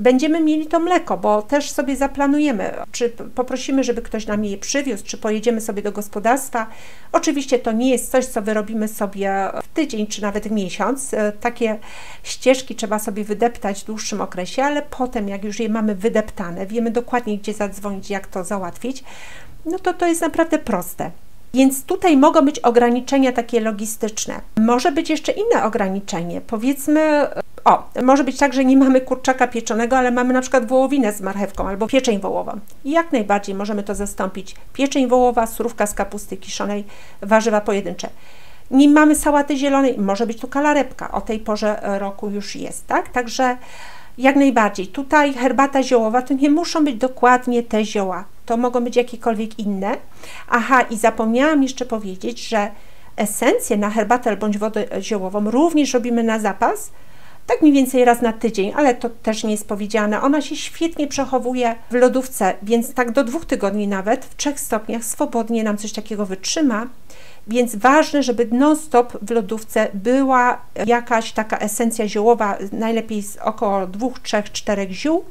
Będziemy mieli to mleko, bo też sobie zaplanujemy, czy poprosimy, żeby ktoś nam je przywiózł, czy pojedziemy sobie do gospodarstwa. Oczywiście to nie jest coś, co wyrobimy sobie w tydzień, czy nawet w miesiąc. Takie ścieżki trzeba sobie wydeptać w dłuższym okresie, ale potem, jak już je mamy wydeptane, wiemy dokładnie, gdzie zadzwonić, jak to załatwić, no to jest naprawdę proste. Więc tutaj mogą być ograniczenia takie logistyczne. Może być jeszcze inne ograniczenie. Powiedzmy, może być tak, że nie mamy kurczaka pieczonego, ale mamy na przykład wołowinę z marchewką albo pieczeń wołową. I jak najbardziej możemy to zastąpić. Pieczeń wołowa, surówka z kapusty kiszonej, warzywa pojedyncze. Nie mamy sałaty zielonej, może być tu kalarepka. O tej porze roku już jest, tak? Także jak najbardziej. Tutaj herbata ziołowa to nie muszą być dokładnie te zioła. To mogą być jakiekolwiek inne. Aha, i zapomniałam jeszcze powiedzieć, że esencję na herbatę bądź wodę ziołową również robimy na zapas, tak mniej więcej raz na tydzień, ale to też nie jest powiedziane. Ona się świetnie przechowuje w lodówce, więc tak do 2 tygodni nawet, w 3 stopniach swobodnie nam coś takiego wytrzyma. Więc ważne, żeby non-stop w lodówce była jakaś taka esencja ziołowa, najlepiej z około 2, 3, 4 ziół.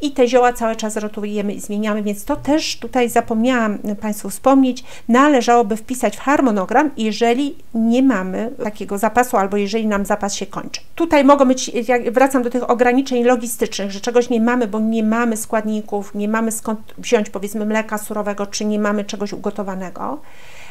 I te zioła cały czas rotujemy i zmieniamy, więc to też tutaj zapomniałam Państwu wspomnieć, należałoby wpisać w harmonogram, jeżeli nie mamy takiego zapasu, albo jeżeli nam zapas się kończy. Tutaj mogą być, wracam do tych ograniczeń logistycznych, że czegoś nie mamy, bo nie mamy składników, nie mamy skąd wziąć powiedzmy mleka surowego, czy nie mamy czegoś ugotowanego.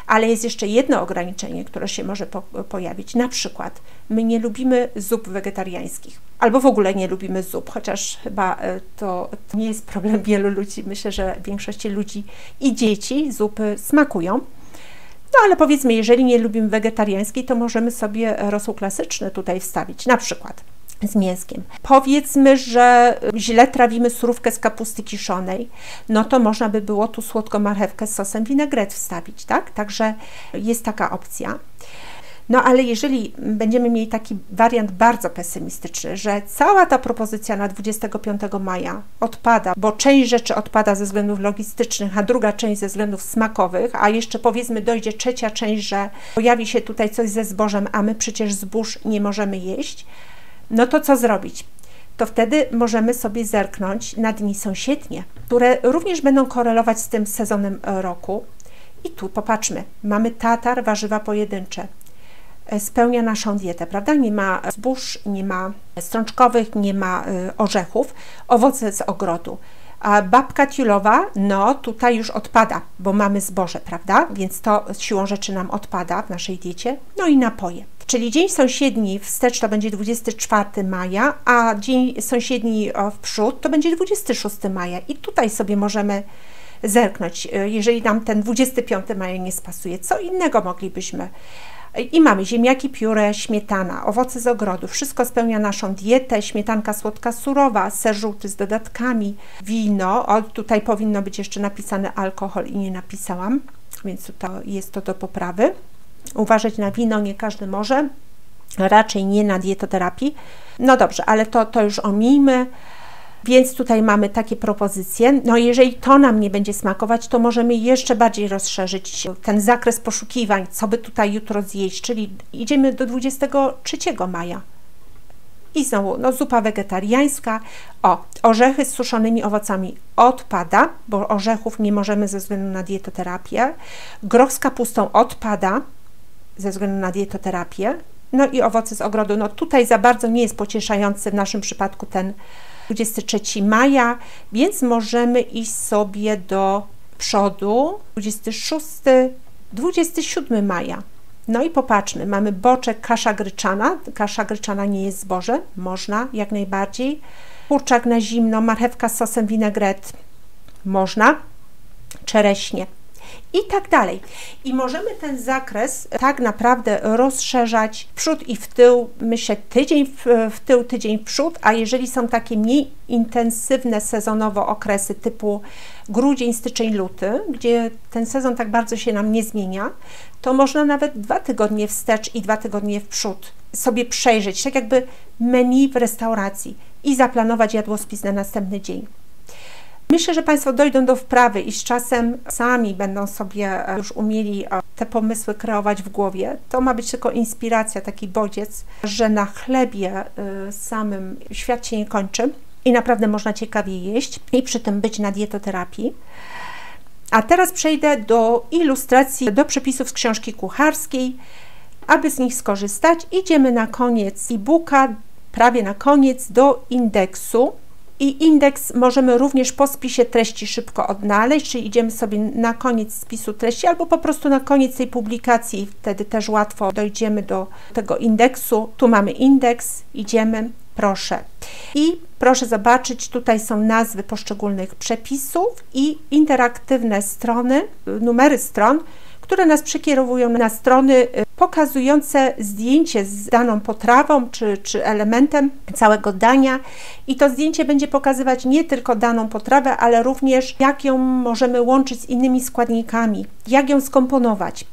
Ale jest jeszcze jedno ograniczenie, które się może pojawić. Na przykład my nie lubimy zup wegetariańskich, albo w ogóle nie lubimy zup, chociaż chyba to nie jest problem wielu ludzi. Myślę, że większości ludzi i dzieci zupy smakują. No ale powiedzmy, jeżeli nie lubimy wegetariańskiej, to możemy sobie rosół klasyczny tutaj wstawić, na przykład z mięskiem. Powiedzmy, że źle trawimy surówkę z kapusty kiszonej, no to można by było tu słodką marchewkę z sosem vinaigrette wstawić, tak? Także jest taka opcja. No ale jeżeli będziemy mieli taki wariant bardzo pesymistyczny, że cała ta propozycja na 25 maja odpada, bo część rzeczy odpada ze względów logistycznych, a druga część ze względów smakowych, a jeszcze powiedzmy dojdzie trzecia część, że pojawi się tutaj coś ze zbożem, a my przecież zbóż nie możemy jeść, no to co zrobić? To wtedy możemy sobie zerknąć na dni sąsiednie, które również będą korelować z tym sezonem roku. I tu popatrzmy, mamy tatar, warzywa pojedyncze. Spełnia naszą dietę, prawda? Nie ma zbóż, nie ma strączkowych, nie ma orzechów, owoce z ogrodu. A babka tiulowa, no tutaj już odpada, bo mamy zboże, prawda? Więc to siłą rzeczy nam odpada w naszej diecie. No i napoje. Czyli dzień sąsiedni wstecz to będzie 24 maja, a dzień sąsiedni w przód to będzie 26 maja. I tutaj sobie możemy zerknąć, jeżeli nam ten 25 maja nie spasuje, co innego moglibyśmy I mamy ziemniaki, pióre, śmietana, owoce z ogrodu. Wszystko spełnia naszą dietę. Śmietanka słodka, surowa, ser żółty z dodatkami, wino. O, tutaj powinno być jeszcze napisane alkohol i nie napisałam, więc tutaj jest to do poprawy. Uważać na wino, nie każdy może. Raczej nie na dietoterapii. No dobrze, ale to już omijmy. Więc tutaj mamy takie propozycje. No jeżeli to nam nie będzie smakować, to możemy jeszcze bardziej rozszerzyć ten zakres poszukiwań, co by tutaj jutro zjeść, czyli idziemy do 23 maja. I znowu, no zupa wegetariańska. O, orzechy z suszonymi owocami odpada, bo orzechów nie możemy ze względu na dietoterapię. Groch z kapustą odpada ze względu na dietoterapię. No i owoce z ogrodu. No tutaj za bardzo nie jest pocieszający w naszym przypadku ten 23 maja, więc możemy iść sobie do przodu. 26, 27 maja. No i popatrzmy, mamy boczek, kasza gryczana. Kasza gryczana nie jest zboże, można jak najbardziej. Kurczak na zimno, marchewka z sosem vinaigrette, można. Czereśnie. I tak dalej. I możemy ten zakres tak naprawdę rozszerzać w przód i w tył, myślę tydzień w tył, tydzień w przód, a jeżeli są takie mniej intensywne sezonowo okresy typu grudzień, styczeń, luty, gdzie ten sezon tak bardzo się nam nie zmienia, to można nawet 2 tygodnie wstecz i 2 tygodnie w przód sobie przejrzeć, tak jakby menu w restauracji i zaplanować jadłospis na następny dzień. Myślę, że Państwo dojdą do wprawy i z czasem sami będą sobie już umieli te pomysły kreować w głowie. To ma być tylko inspiracja, taki bodziec, że na chlebie samym świat się nie kończy i naprawdę można ciekawie jeść i przy tym być na dietoterapii. A teraz przejdę do ilustracji, do przepisów z książki kucharskiej. Aby z nich skorzystać, idziemy na koniec e-booka, prawie na koniec, do indeksu. I indeks możemy również po spisie treści szybko odnaleźć, czyli idziemy sobie na koniec spisu treści albo po prostu na koniec tej publikacji, wtedy też łatwo dojdziemy do tego indeksu. Tu mamy indeks, idziemy, proszę. I proszę zobaczyć, tutaj są nazwy poszczególnych przepisów i interaktywne strony, numery stron, które nas przekierowują na strony pokazujące zdjęcie z daną potrawą czy elementem całego dania i to zdjęcie będzie pokazywać nie tylko daną potrawę, ale również jak ją możemy łączyć z innymi składnikami, jak ją skomponować.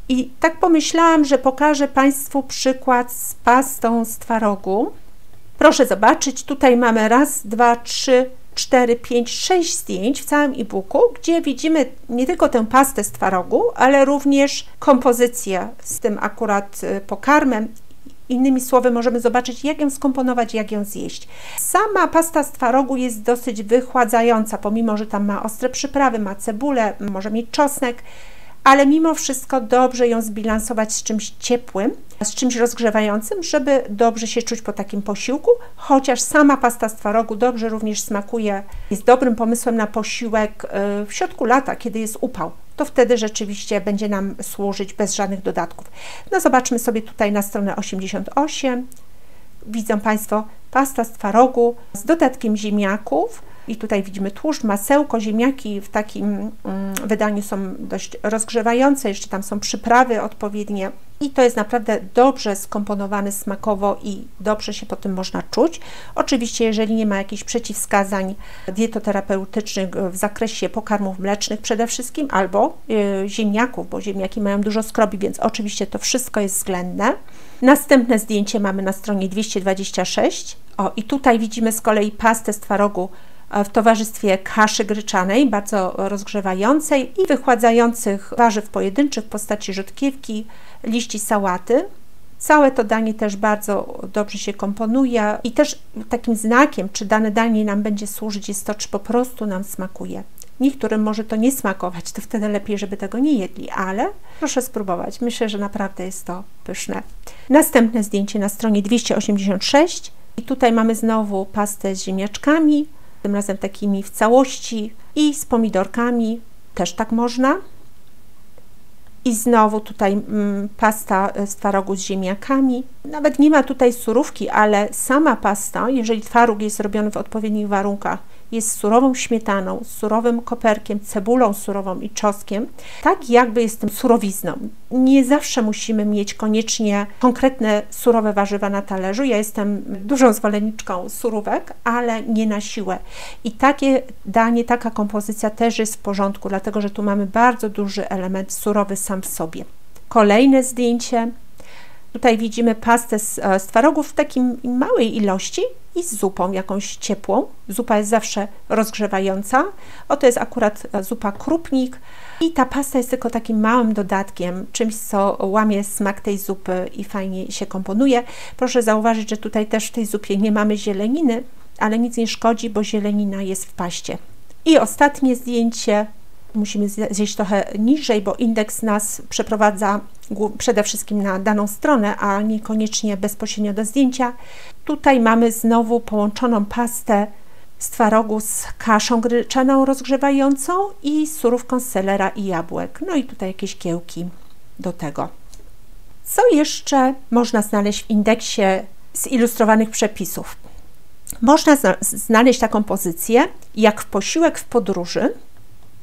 I tak pomyślałam, że pokażę Państwu przykład z pastą z twarogu. Proszę zobaczyć, tutaj mamy raz, dwa, trzy, 4, 5, 6 zdjęć w całym e-booku, gdzie widzimy nie tylko tę pastę z twarogu, ale również kompozycję z tym akurat pokarmem. Innymi słowy, możemy zobaczyć, jak ją skomponować, jak ją zjeść. Sama pasta z twarogu jest dosyć wychładzająca, pomimo że tam ma ostre przyprawy, ma cebulę, może mieć czosnek, ale mimo wszystko dobrze ją zbilansować z czymś ciepłym, z czymś rozgrzewającym, żeby dobrze się czuć po takim posiłku, chociaż sama pasta z twarogu dobrze również smakuje, jest dobrym pomysłem na posiłek w środku lata, kiedy jest upał. To wtedy rzeczywiście będzie nam służyć bez żadnych dodatków. No zobaczmy sobie tutaj na stronę 88. Widzą Państwo pasta z twarogu z dodatkiem ziemniaków. I tutaj widzimy tłuszcz, masełko, ziemniaki w takim wydaniu są dość rozgrzewające, jeszcze tam są przyprawy odpowiednie i to jest naprawdę dobrze skomponowane smakowo i dobrze się po tym można czuć. Oczywiście, jeżeli nie ma jakichś przeciwwskazań dietoterapeutycznych w zakresie pokarmów mlecznych przede wszystkim, albo ziemniaków, bo ziemniaki mają dużo skrobi, więc oczywiście to wszystko jest względne. Następne zdjęcie mamy na stronie 226. O, i tutaj widzimy z kolei pastę z twarogu w towarzystwie kaszy gryczanej, bardzo rozgrzewającej i wychładzających warzyw pojedynczych w postaci rzodkiewki, liści sałaty. Całe to danie też bardzo dobrze się komponuje i też takim znakiem, czy dane danie nam będzie służyć, jest to, czy po prostu nam smakuje. Niektórym może to nie smakować, to wtedy lepiej, żeby tego nie jedli, ale proszę spróbować. Myślę, że naprawdę jest to pyszne. Następne zdjęcie na stronie 286 i tutaj mamy znowu pastę z ziemniaczkami, tym razem takimi w całości i z pomidorkami, też tak można. I znowu tutaj pasta z twarogu z ziemniakami. Nawet nie ma tutaj surówki, ale sama pasta, jeżeli twaróg jest robiony w odpowiednich warunkach, jest z surową śmietaną, z surowym koperkiem, cebulą surową i czosnkiem, tak jakby jest tym surowizną. Nie zawsze musimy mieć koniecznie konkretne surowe warzywa na talerzu. Ja jestem dużą zwolenniczką surówek, ale nie na siłę. I takie danie, taka kompozycja też jest w porządku, dlatego że tu mamy bardzo duży element surowy sam w sobie. Kolejne zdjęcie. Tutaj widzimy pastę z twarogów w takiej małej ilości i z zupą jakąś ciepłą. Zupa jest zawsze rozgrzewająca. Oto jest akurat zupa krupnik i ta pasta jest tylko takim małym dodatkiem, czymś, co łamie smak tej zupy i fajnie się komponuje. Proszę zauważyć, że tutaj też w tej zupie nie mamy zieleniny, ale nic nie szkodzi, bo zielenina jest w paście. I ostatnie zdjęcie. Musimy zjeść trochę niżej, bo indeks nas przeprowadza przede wszystkim na daną stronę, a niekoniecznie bezpośrednio do zdjęcia. Tutaj mamy znowu połączoną pastę z twarogu z kaszą gryczaną rozgrzewającą i surówką z selera i jabłek. No i tutaj jakieś kiełki do tego. Co jeszcze można znaleźć w indeksie zilustrowanych przepisów? Można znaleźć taką pozycję jak posiłek w podróży.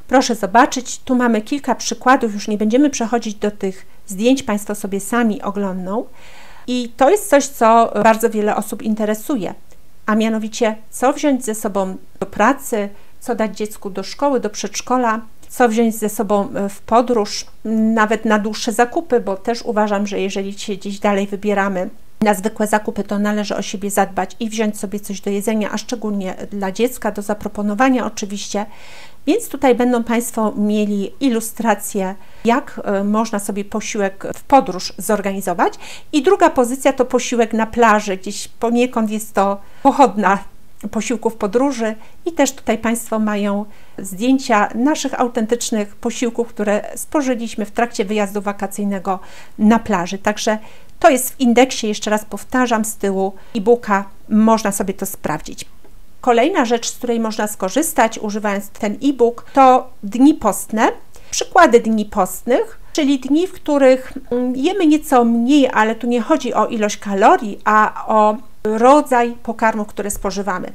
Proszę zobaczyć, tu mamy kilka przykładów, już nie będziemy przechodzić do tych zdjęć, Państwo sobie sami oglądną. I to jest coś, co bardzo wiele osób interesuje, a mianowicie co wziąć ze sobą do pracy, co dać dziecku do szkoły, do przedszkola, co wziąć ze sobą w podróż, nawet na dłuższe zakupy, bo też uważam, że jeżeli się gdzieś dalej wybieramy na zwykłe zakupy, to należy o siebie zadbać i wziąć sobie coś do jedzenia, a szczególnie dla dziecka, do zaproponowania oczywiście. Więc tutaj będą Państwo mieli ilustrację, jak można sobie posiłek w podróż zorganizować. I druga pozycja to posiłek na plaży, gdzieś poniekąd jest to pochodna posiłków podróży i też tutaj Państwo mają zdjęcia naszych autentycznych posiłków, które spożyliśmy w trakcie wyjazdu wakacyjnego na plaży. Także to jest w indeksie, jeszcze raz powtarzam, z tyłu e-booka, można sobie to sprawdzić. Kolejna rzecz, z której można skorzystać, używając ten e-book, to dni postne. Przykłady dni postnych, czyli dni, w których jemy nieco mniej, ale tu nie chodzi o ilość kalorii, a o rodzaj pokarmów, które spożywamy.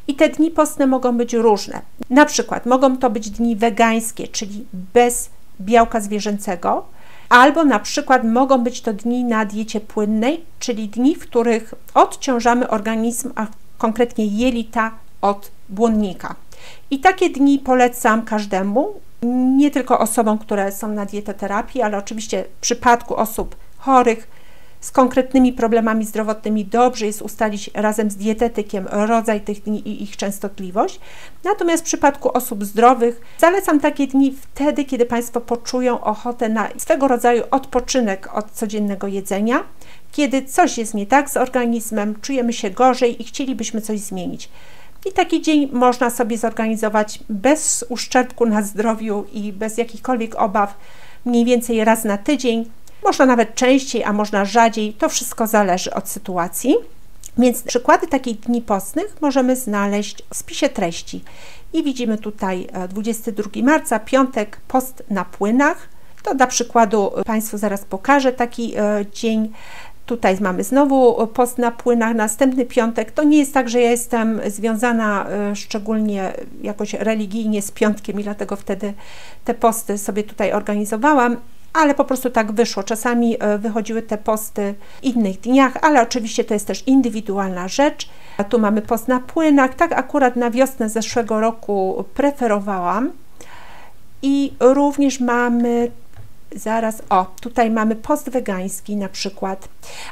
I te dni postne mogą być różne. Na przykład mogą to być dni wegańskie, czyli bez białka zwierzęcego, albo na przykład mogą być to dni na diecie płynnej, czyli dni, w których odciążamy organizm, a konkretnie jelita od błonnika. I takie dni polecam każdemu, nie tylko osobom, które są na dietoterapii, ale oczywiście w przypadku osób chorych z konkretnymi problemami zdrowotnymi dobrze jest ustalić razem z dietetykiem rodzaj tych dni i ich częstotliwość. Natomiast w przypadku osób zdrowych zalecam takie dni wtedy, kiedy Państwo poczują ochotę na swego rodzaju odpoczynek od codziennego jedzenia, kiedy coś jest nie tak z organizmem, czujemy się gorzej i chcielibyśmy coś zmienić. I taki dzień można sobie zorganizować bez uszczerbku na zdrowiu i bez jakichkolwiek obaw, mniej więcej raz na tydzień. Można nawet częściej, a można rzadziej, to wszystko zależy od sytuacji. Więc przykłady takich dni postnych możemy znaleźć w spisie treści. I widzimy tutaj 22 marca, piątek, post na płynach. To dla przykładu Państwu zaraz pokażę taki dzień. Tutaj mamy znowu post na płynach, następny piątek. To nie jest tak, że ja jestem związana szczególnie jakoś religijnie z piątkiem i dlatego wtedy te posty sobie tutaj organizowałam, ale po prostu tak wyszło. Czasami wychodziły te posty w innych dniach, ale oczywiście to jest też indywidualna rzecz. A tu mamy post na płynach, tak akurat na wiosnę zeszłego roku preferowałam. I również mamy tutaj mamy post wegański na przykład,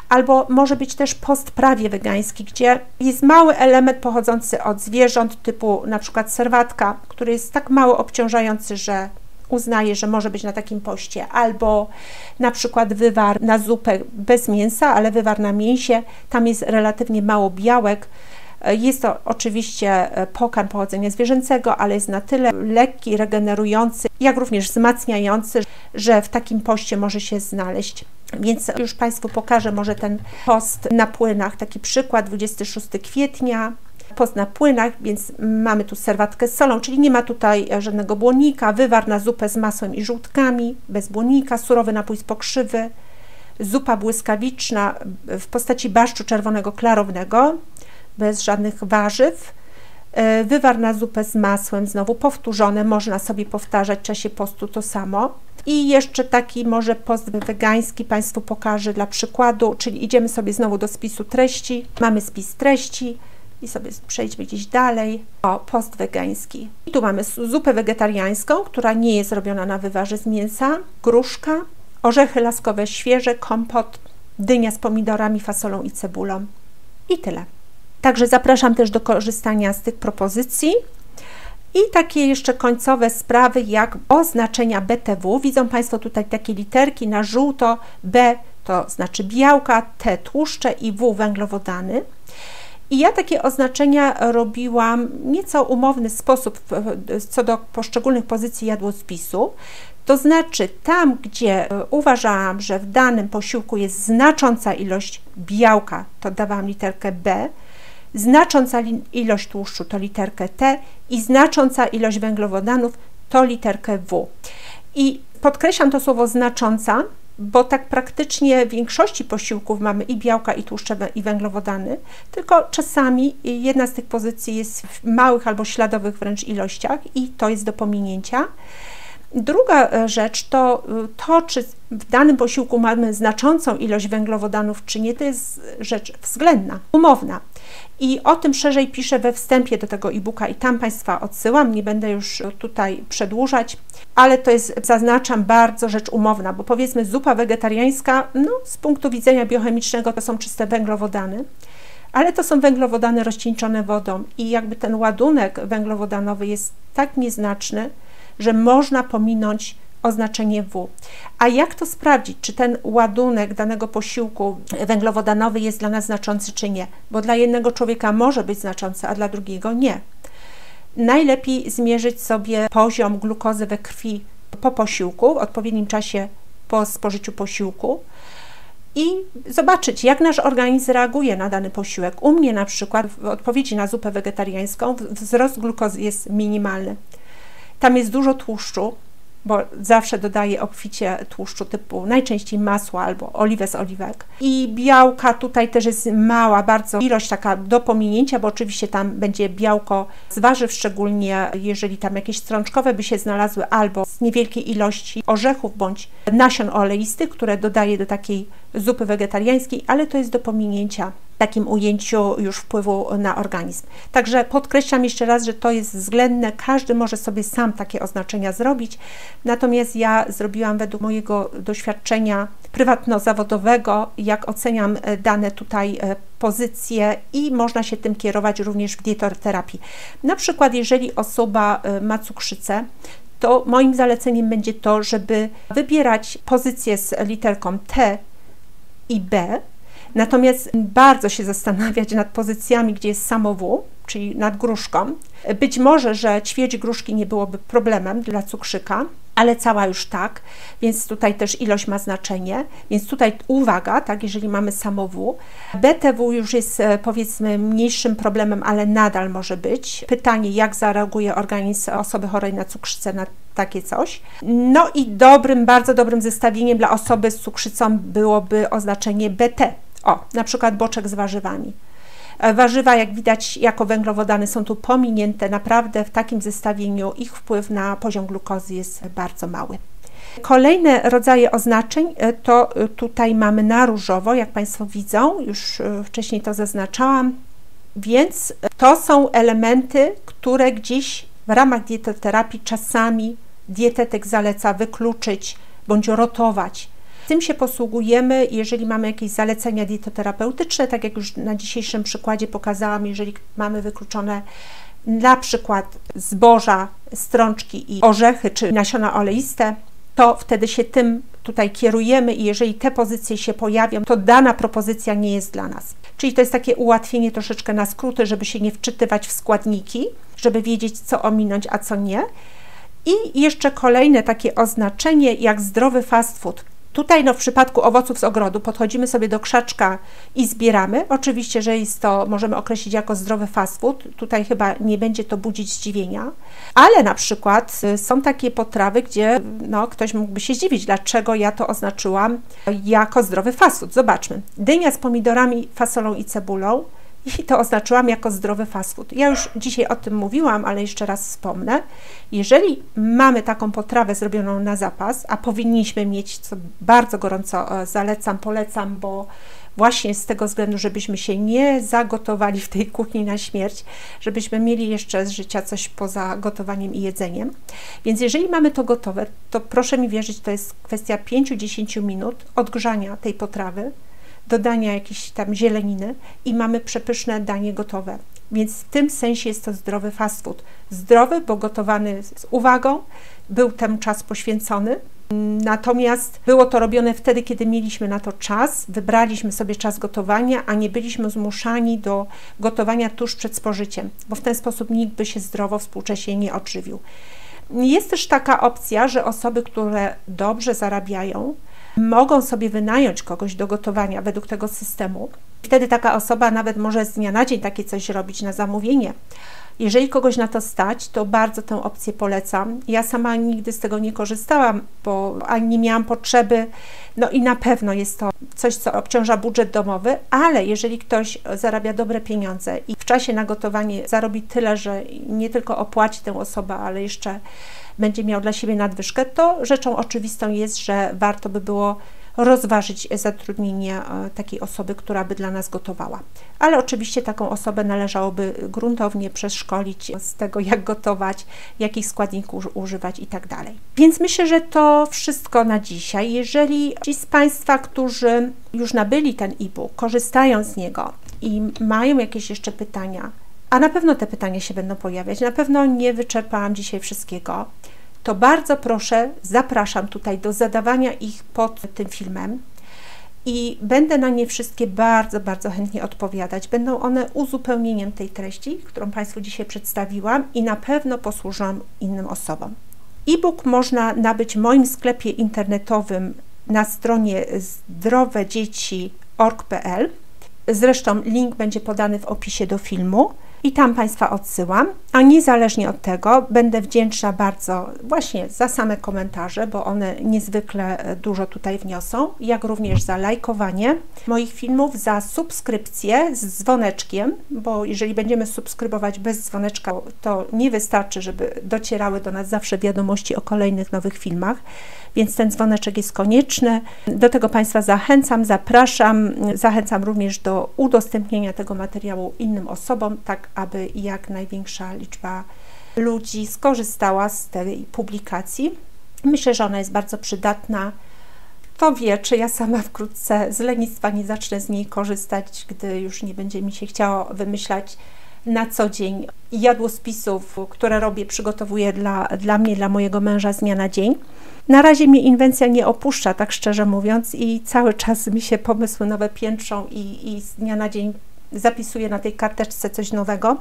albo może być też post prawie wegański, gdzie jest mały element pochodzący od zwierząt, typu na przykład serwatka, który jest tak mało obciążający, że uznaję, że może być na takim poście, albo na przykład wywar na zupę bez mięsa, ale wywar na mięsie, tam jest relatywnie mało białek. Jest to oczywiście pokarm pochodzenia zwierzęcego, ale jest na tyle lekki, regenerujący, jak również wzmacniający, że w takim poście może się znaleźć. Więc już Państwu pokażę może ten post na płynach, taki przykład, 26 kwietnia, post na płynach, więc mamy tu serwatkę z solą, czyli nie ma tutaj żadnego błonnika, wywar na zupę z masłem i żółtkami, bez błonnika, surowy napój z pokrzywy, zupa błyskawiczna w postaci barszczu czerwonego klarownego, bez żadnych warzyw, Wywar na zupę z masłem, znowu powtórzone, można sobie powtarzać w czasie postu to samo. I jeszcze taki może post wegański Państwu pokażę dla przykładu, czyli idziemy sobie znowu do spisu treści, mamy spis treści i sobie przejdźmy gdzieś dalej. O, post wegański. I tu mamy zupę wegetariańską, która nie jest robiona na wywarze z mięsa, gruszka, orzechy laskowe świeże, kompot, dynia z pomidorami, fasolą i cebulą. I tyle. Także zapraszam też do korzystania z tych propozycji. I takie jeszcze końcowe sprawy jak oznaczenia BTW. Widzą Państwo tutaj takie literki na żółto. B to znaczy białka, T tłuszcze i W węglowodany. I ja takie oznaczenia robiłam w nieco umowny sposób co do poszczególnych pozycji jadłospisu. To znaczy tam, gdzie uważałam, że w danym posiłku jest znacząca ilość białka, to dawałam literkę B, znacząca ilość tłuszczu to literkę T i znacząca ilość węglowodanów to literkę W. I podkreślam to słowo znacząca, bo tak praktycznie w większości posiłków mamy i białka, i tłuszcze, i węglowodany, tylko czasami jedna z tych pozycji jest w małych albo śladowych wręcz ilościach i to jest do pominięcia. Druga rzecz to, czy w danym posiłku mamy znaczącą ilość węglowodanów, czy nie, to jest rzecz względna, umowna. I o tym szerzej piszę we wstępie do tego e-booka i tam Państwa odsyłam, nie będę już tutaj przedłużać, ale to jest, zaznaczam, bardzo rzecz umowna, bo powiedzmy zupa wegetariańska, no z punktu widzenia biochemicznego to są czyste węglowodany, ale to są węglowodany rozcieńczone wodą i jakby ten ładunek węglowodanowy jest tak nieznaczny, że można pominąć oznaczenie W. A jak to sprawdzić, czy ten ładunek danego posiłku węglowodanowy jest dla nas znaczący, czy nie? Bo dla jednego człowieka może być znaczący, a dla drugiego nie. Najlepiej zmierzyć sobie poziom glukozy we krwi po posiłku, w odpowiednim czasie po spożyciu posiłku i zobaczyć, jak nasz organizm reaguje na dany posiłek. U mnie na przykład w odpowiedzi na zupę wegetariańską wzrost glukozy jest minimalny. Tam jest dużo tłuszczu, bo zawsze dodaję obficie tłuszczu typu najczęściej masła albo oliwę z oliwek. I białka tutaj też jest mała, bardzo ilość taka do pominięcia, bo oczywiście tam będzie białko z warzyw, szczególnie jeżeli tam jakieś strączkowe by się znalazły, albo z niewielkiej ilości orzechów bądź nasion oleistych, które dodaję do takiej zupy wegetariańskiej, ale to jest do pominięcia w takim ujęciu już wpływu na organizm. Także podkreślam jeszcze raz, że to jest względne, każdy może sobie sam takie oznaczenia zrobić, natomiast ja zrobiłam według mojego doświadczenia prywatno-zawodowego, jak oceniam dane tutaj pozycje i można się tym kierować również w dietoterapii. Na przykład jeżeli osoba ma cukrzycę, to moim zaleceniem będzie to, żeby wybierać pozycję z literką T i B, natomiast bardzo się zastanawiać nad pozycjami, gdzie jest samo W, czyli nad gruszką. Być może, że ćwierć gruszki nie byłoby problemem dla cukrzyka, ale cała już tak, więc tutaj też ilość ma znaczenie, więc tutaj uwaga, tak, jeżeli mamy samo W. BTW już jest powiedzmy mniejszym problemem, ale nadal może być. Pytanie, jak zareaguje organizm osoby chorej na cukrzycę na takie coś. No i bardzo dobrym zestawieniem dla osoby z cukrzycą byłoby oznaczenie BT. O, na przykład boczek z warzywami. Warzywa, jak widać, jako węglowodany są tu pominięte. Naprawdę w takim zestawieniu ich wpływ na poziom glukozy jest bardzo mały. Kolejne rodzaje oznaczeń to tutaj mamy na różowo, jak Państwo widzą, już wcześniej to zaznaczałam, więc to są elementy, które gdzieś w ramach dietoterapii czasami dietetyk zaleca wykluczyć bądź rotować. Tym się posługujemy, jeżeli mamy jakieś zalecenia dietoterapeutyczne, tak jak już na dzisiejszym przykładzie pokazałam, jeżeli mamy wykluczone na przykład zboża, strączki i orzechy czy nasiona oleiste, to wtedy się tym tutaj kierujemy i jeżeli te pozycje się pojawią, to dana propozycja nie jest dla nas. Czyli to jest takie ułatwienie troszeczkę na skróty, żeby się nie wczytywać w składniki, żeby wiedzieć, co ominąć, a co nie. I jeszcze kolejne takie oznaczenie jak zdrowy fast food. Tutaj w przypadku owoców z ogrodu podchodzimy sobie do krzaczka i zbieramy. Oczywiście, że jest to, możemy określić jako zdrowy fast food. Tutaj chyba nie będzie to budzić zdziwienia. Ale na przykład są takie potrawy, gdzie ktoś mógłby się zdziwić, dlaczego ja to oznaczyłam jako zdrowy fast food. Zobaczmy. Dynia z pomidorami, fasolą i cebulą i to oznaczyłam jako zdrowy fast food. Ja już dzisiaj o tym mówiłam, ale jeszcze raz wspomnę. Jeżeli mamy taką potrawę zrobioną na zapas, a powinniśmy mieć, co bardzo gorąco zalecam, polecam, bo właśnie z tego względu, żebyśmy się nie zagotowali w tej kuchni na śmierć, żebyśmy mieli jeszcze z życia coś poza gotowaniem i jedzeniem. Więc jeżeli mamy to gotowe, to proszę mi wierzyć, to jest kwestia 5-10 minut odgrzania tej potrawy, dodania jakiejś tam zieleniny i mamy przepyszne danie gotowe. Więc w tym sensie jest to zdrowy fast food. Zdrowy, bo gotowany z uwagą, był ten czas poświęcony. Natomiast było to robione wtedy, kiedy mieliśmy na to czas, wybraliśmy sobie czas gotowania, a nie byliśmy zmuszani do gotowania tuż przed spożyciem, bo w ten sposób nikt by się zdrowo współcześnie nie odżywił. Jest też taka opcja, że osoby, które dobrze zarabiają, mogą sobie wynająć kogoś do gotowania według tego systemu. Wtedy taka osoba nawet może z dnia na dzień takie coś robić na zamówienie. Jeżeli kogoś na to stać, to bardzo tę opcję polecam. Ja sama nigdy z tego nie korzystałam, bo ani nie miałam potrzeby, no i na pewno jest to coś, co obciąża budżet domowy, ale jeżeli ktoś zarabia dobre pieniądze i w czasie na gotowanie zarobi tyle, że nie tylko opłaci tę osobę, ale jeszcze będzie miał dla siebie nadwyżkę, to rzeczą oczywistą jest, że warto by było rozważyć zatrudnienie takiej osoby, która by dla nas gotowała. Ale oczywiście taką osobę należałoby gruntownie przeszkolić z tego, jak gotować, jakich składników używać i tak dalej. Więc myślę, że to wszystko na dzisiaj. Jeżeli ci z Państwa, którzy już nabyli ten e-book, korzystają z niego i mają jakieś jeszcze pytania, a na pewno te pytania się będą pojawiać, na pewno nie wyczerpałam dzisiaj wszystkiego, to bardzo proszę, zapraszam tutaj do zadawania ich pod tym filmem i będę na nie wszystkie bardzo, bardzo chętnie odpowiadać. Będą one uzupełnieniem tej treści, którą Państwu dzisiaj przedstawiłam i na pewno posłużą innym osobom. E-book można nabyć w moim sklepie internetowym na stronie zdrowedzieci.org.pl. Zresztą link będzie podany w opisie do filmu. I tam Państwa odsyłam, a niezależnie od tego będę wdzięczna bardzo właśnie za same komentarze, bo one niezwykle dużo tutaj wniosą, jak również za lajkowanie moich filmów, za subskrypcję z dzwoneczkiem, bo jeżeli będziemy subskrybować bez dzwoneczka, to nie wystarczy, żeby docierały do nas zawsze wiadomości o kolejnych nowych filmach, więc ten dzwoneczek jest konieczny. Do tego Państwa zachęcam, zapraszam, zachęcam również do udostępnienia tego materiału innym osobom, tak aby jak największa liczba ludzi skorzystała z tej publikacji. Myślę, że ona jest bardzo przydatna. Kto wie, czy ja sama wkrótce z lenistwa nie zacznę z niej korzystać, gdy już nie będzie mi się chciało wymyślać na co dzień jadłospisów, które robię, przygotowuję dla mnie, dla mojego męża z dnia na dzień. Na razie mnie inwencja nie opuszcza, tak szczerze mówiąc, i cały czas mi się pomysły nowe piętrzą i z dnia na dzień zapisuję na tej karteczce coś nowego.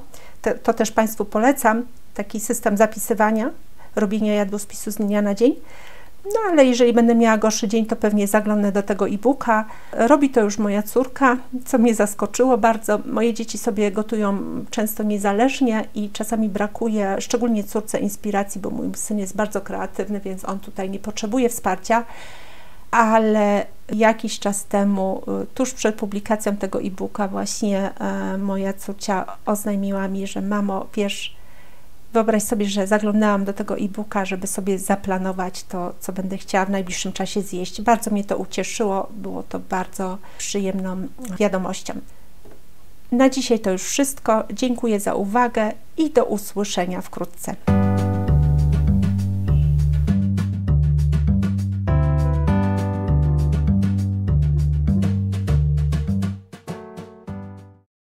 To też Państwu polecam, taki system zapisywania, robienia jadłospisu z dnia na dzień. No ale jeżeli będę miała gorszy dzień, to pewnie zaglądnę do tego e-booka. Robi to już moja córka, co mnie zaskoczyło bardzo. Moje dzieci sobie gotują często niezależnie i czasami brakuje, szczególnie córce, inspiracji, bo mój syn jest bardzo kreatywny, więc on tutaj nie potrzebuje wsparcia. Ale jakiś czas temu, tuż przed publikacją tego e-booka, właśnie moja córcia oznajmiła mi, że mamo, wiesz, wyobraź sobie, że zaglądałam do tego e-booka, żeby sobie zaplanować to, co będę chciała w najbliższym czasie zjeść. Bardzo mnie to ucieszyło, było to bardzo przyjemną wiadomością. Na dzisiaj to już wszystko. Dziękuję za uwagę i do usłyszenia wkrótce.